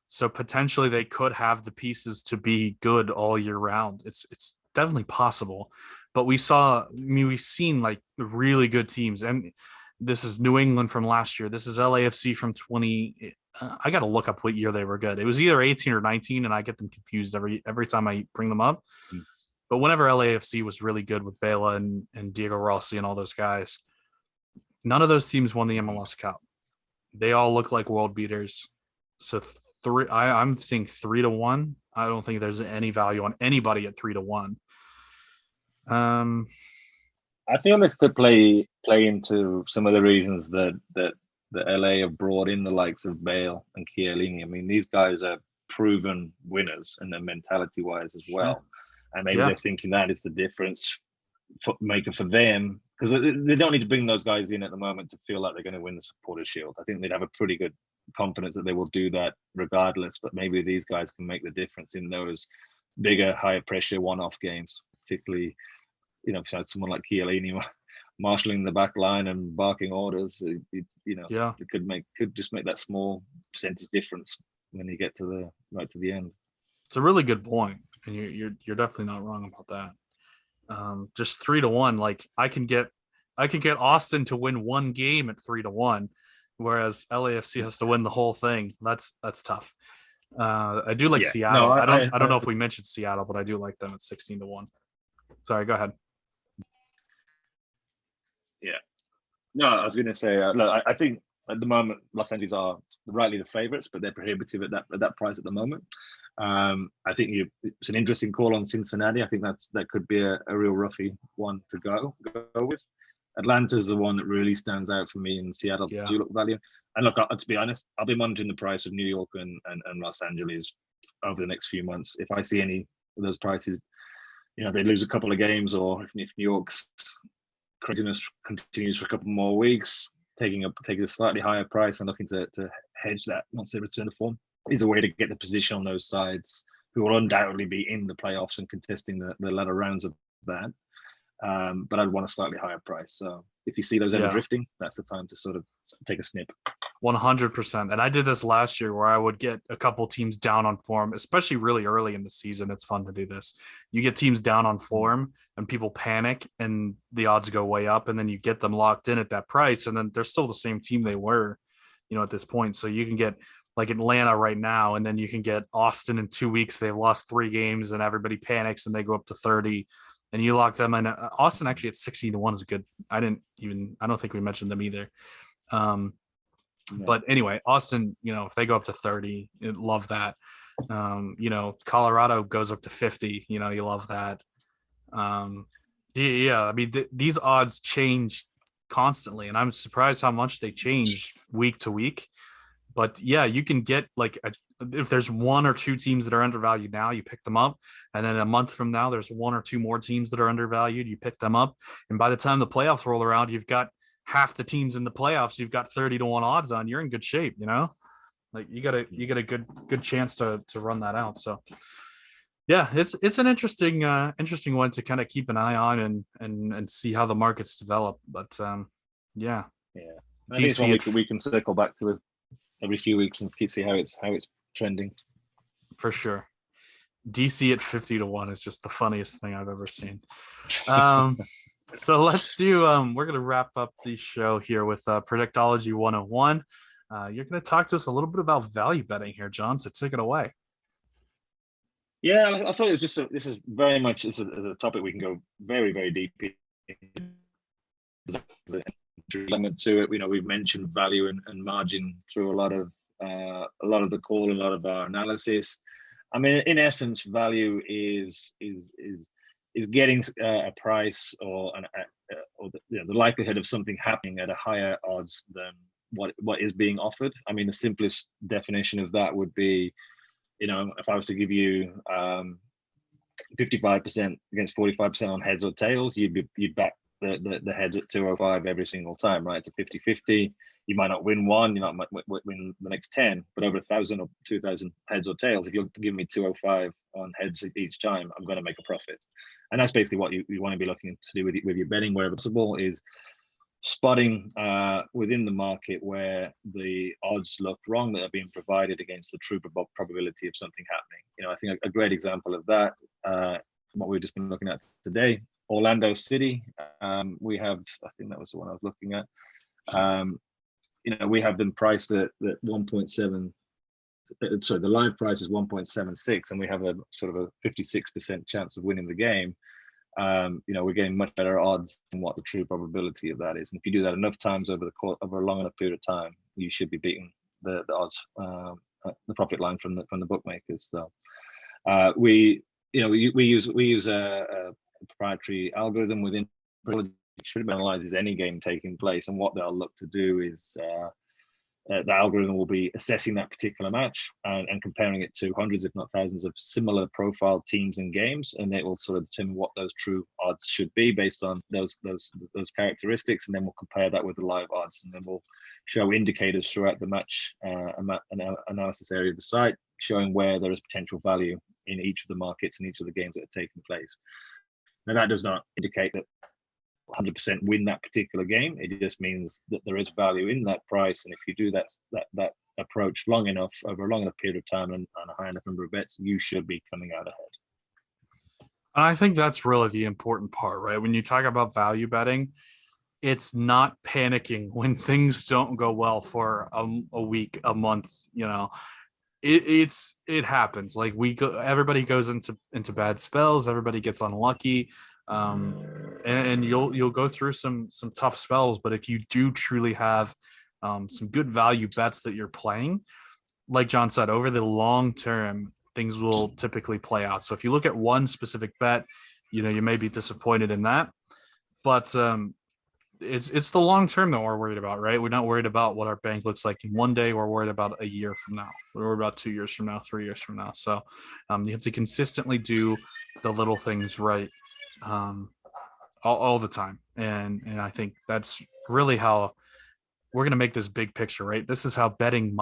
so potentially they could have the pieces to be good all year round. It's definitely possible, but we've seen like really good teams, and this is New England from last year. This is LAFC from 20. I got to look up what year they were good. It was either 18 or 19, and I get them confused every time I bring them up. But whenever LAFC was really good with Vela and Diego Rossi and all those guys, none of those teams won the MLS Cup. They all look like world beaters. So I'm seeing 3-1. I don't think there's any value on anybody at 3-1. I feel this could play into some of the reasons that LA have brought in the likes of Bale and Chiellini. I mean, these guys are proven winners and their mentality wise as well. And maybe they're thinking that is the difference maker for them, because they don't need to bring those guys in at the moment to feel like they're going to win the Supporters' Shield. I think they'd have a pretty good confidence that they will do that regardless, but maybe these guys can make the difference in those bigger, higher pressure one-off games, particularly, someone like Chiellini marshalling the back line and barking orders. It could just make that small percentage difference when you get to the end. It's a really good point, and you're definitely not wrong about that. Just 3-1, like I can get Austin to win one game at 3-1, whereas LAFC has to win the whole thing. That's tough. I do like Seattle. No, I don't know if we mentioned Seattle, but I do like them at 16-1. Sorry, go ahead. Yeah. No, I was going to say, look, I think at the moment Los Angeles are rightly the favourites, but they're prohibitive at that price at the moment. I think it's an interesting call on Cincinnati. I think that could be a real roughy one to go with. Atlanta's the one that really stands out for me, and Seattle do look value. And look, to be honest, I'll be monitoring the price of New York and Los Angeles over the next few months. If I see any of those prices, they lose a couple of games, or if New York's craziness continues for a couple more weeks, taking a slightly higher price and looking to hedge that once they return to form is a way to get the position on those sides who will undoubtedly be in the playoffs and contesting the latter rounds of that. But I'd want a slightly higher price. So if you see those ever drifting, that's the time to sort of take a snip. 100%. And I did this last year where I would get a couple teams down on form, especially really early in the season. It's fun to do this. You get teams down on form and people panic and the odds go way up, and then you get them locked in at that price. And then they're still the same team they were, at this point. So you can get like Atlanta right now, and then you can get Austin in 2 weeks. They've lost 3 games and everybody panics and they go up to 30 and you lock them in. Austin actually at 16-1 is good. I don't think we mentioned them either. But anyway, Austin, if they go up to 30, love that. Colorado goes up to 50, you love that. Yeah, I mean, these odds change constantly, and I'm surprised how much they change week to week. But yeah, you can get if there's 1 or 2 teams that are undervalued now, you pick them up. And then a month from now, there's 1 or 2 more teams that are undervalued. You pick them up. And by the time the playoffs roll around, you've got half the teams in the playoffs. You've got 30-1 odds on. You're in good shape, like you got a good chance to run that out. So yeah, it's an interesting one to kind of keep an eye on and see how the markets develop. But yeah. I think it's one we can circle back to every few weeks and see how it's trending. For sure. DC at 50-1 is just the funniest thing I've ever seen. So let's do we're going to wrap up the show here with Predictology 101. You're going to talk to us a little bit about value betting here, John, so take it away. Yeah, I thought it was this is very much this is a topic we can go very, very deep element to it. We've mentioned value and margin through a lot of the call, a lot of our analysis. I mean, in essence, value is getting a price or the likelihood of something happening at a higher odds than what is being offered. I mean, the simplest definition of that would be, if I was to give you 55% against 45% on heads or tails, you'd back the heads at 205 every single time, right? It's a 50-50. You might not win one, you might win the next 10, but over 1,000 or 2,000 heads or tails, if you're giving me 205 on heads each time, I'm going to make a profit. And that's basically what you want to be looking to do with your betting wherever possible, is spotting within the market where the odds look wrong that are being provided against the true probability of something happening. I think a great example of that, what we've just been looking at today, Orlando City. We have, I think that was the one I was looking at. We have them priced at 1.7. Sorry, the live price is 1.76, and we have a sort of a 56% chance of winning the game. We're getting much better odds than what the true probability of that is. And if you do that enough times over a long enough period of time, you should be beating the odds, the profit line from the bookmakers. So we use a proprietary algorithm within which analyzes any game taking place, and what they'll look to do is the algorithm will be assessing that particular match and comparing it to hundreds, if not thousands, of similar profile teams and games, and it will sort of determine what those true odds should be based on those characteristics, and then we'll compare that with the live odds, and then we'll show indicators throughout the match analysis area of the site, showing where there is potential value in each of the markets and each of the games that are taking place. Now, that does not indicate that 100% win that particular game. It just means that there is value in that price, and if you do that approach long enough over a long enough period of time and a high enough number of bets, you should be coming out ahead. And I think that's really the important part, right? When you talk about value betting, it's not panicking when things don't go well for a week, a month. It happens. Like everybody goes into bad spells. Everybody gets unlucky. And you'll go through some tough spells, but if you do truly have some good value bets that you're playing, like John said, over the long term, things will typically play out. So if you look at one specific bet, you may be disappointed in that, but it's the long term that we're worried about, right? We're not worried about what our bank looks like in one day. We're worried about a year from now. We're worried about 2 years from now, 3 years from now. So you have to consistently do the little things right all the time, and I think that's really how we're going to make this big picture, right? This is how betting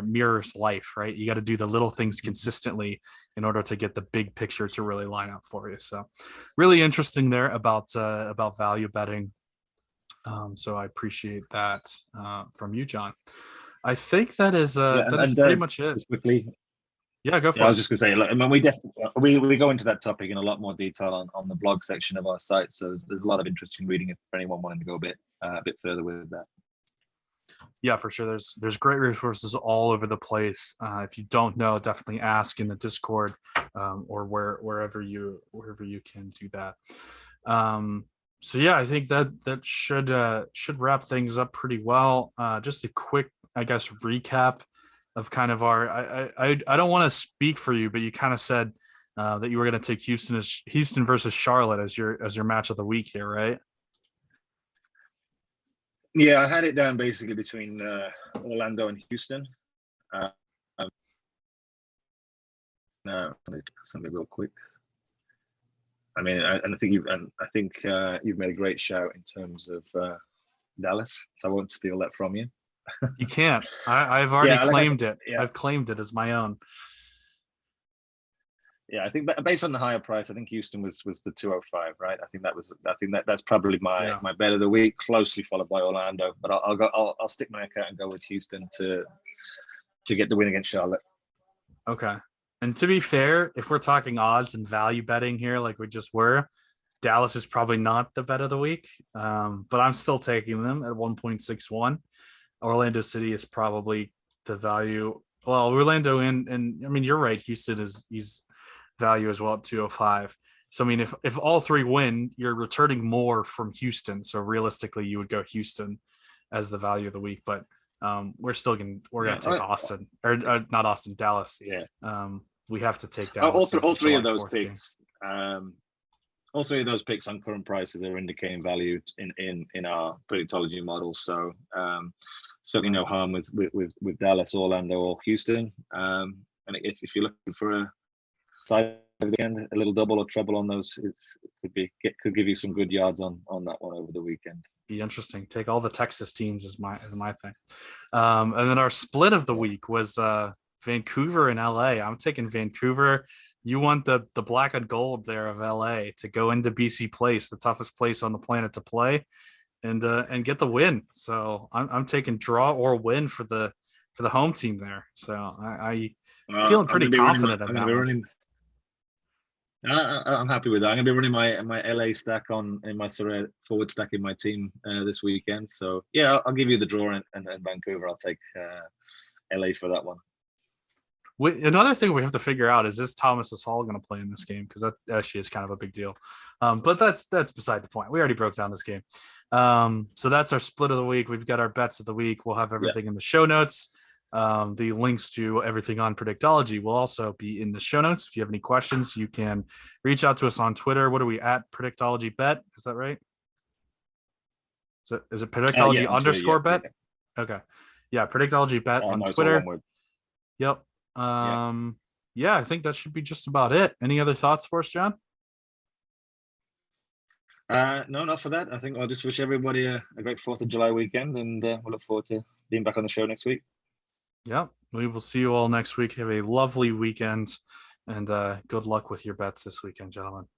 mirrors life, right? You got to do the little things consistently in order to get the big picture to really line up for you. So, really interesting there about value betting. So I appreciate that from you, John. I think Yeah, that is pretty much it. just quickly, Yeah, go yeah, I for was it. just gonna say, look, I mean, we go into that topic in a lot more detail on the blog section of our site. So there's a lot of interesting reading if anyone wanting to go a bit further with that. Yeah, for sure. There's great resources all over the place. If you don't know, definitely ask in the Discord, or wherever you can do that. So yeah, I think that should wrap things up pretty well. Just a quick, I guess, recap of kind of our. I don't want to speak for you, but you kind of said that you were going to take Houston versus Charlotte as your match of the week here, right? Yeah, I had it down basically between Orlando and Houston. Let me something real quick. I mean, I think you've made a great shout in terms of Dallas, so I won't steal that from you. You can't. I've already Yeah, like I said, claimed it. yeah, I've claimed it as my own. yeah. I think based on the higher price, I think Houston was the 205, right? I think that's probably Yeah. my bet of the week, closely followed by Orlando. But I'll stick my account and go with Houston to get the win against Charlotte. Okay. And to be fair, if we're talking odds and value betting here, like we just were, Dallas is probably not the bet of the week. But I'm still taking them at 1.61. Orlando City is probably the value. Well, Orlando and I mean you're right. Houston is he's value as well at 205. So I mean if all three win, you're returning more from Houston. So realistically, you would go Houston as the value of the week. But we're gonna Yeah, take Austin or not Austin, Dallas. yeah. We have to take Dallas as All the three of July those 4th game. picks, all three of those picks on current prices are indicating value in our predictology model. So certainly no harm with Dallas, Orlando, or Houston. And if you're looking for a side of the end, a little double or treble on those, could give you some good yards on that one over the weekend. Be interesting. Take all the Texas teams as my thing. And then our split of the week was Vancouver and LA. I'm taking Vancouver. You want the black and gold there of LA to go into BC Place, the toughest place on the planet to play, and get the win. So I'm taking draw or win for the home team there. So I feeling pretty confident in that one. I'm happy with that. I'm going to be running my LA stack in my forward stack in my team this weekend. So yeah, I'll give you the draw and Vancouver. I'll take LA for that one. Another thing we have to figure out is Thomas Hasal going to play in this game, because that actually is kind of a big deal. But that's beside the point. We already broke down this game. So that's our split of the week. We've got our bets of the week. We'll have everything in the show notes. The links to everything on Predictology will also be in the show notes. If you have any questions, you can reach out to us on Twitter. What are we at? Predictology Bet. Is that right? Is it Predictology underscore bet? Yeah. Okay. Yeah. Predictology Bet on Twitter. Yep. Yeah, I think that should be just about it. Any other thoughts for us, John? No, not for that. I think I'll just wish everybody a great 4th of July weekend, and we'll look forward to being back on the show next week. Yep. We will see you all next week. Have a lovely weekend, and good luck with your bets this weekend, gentlemen.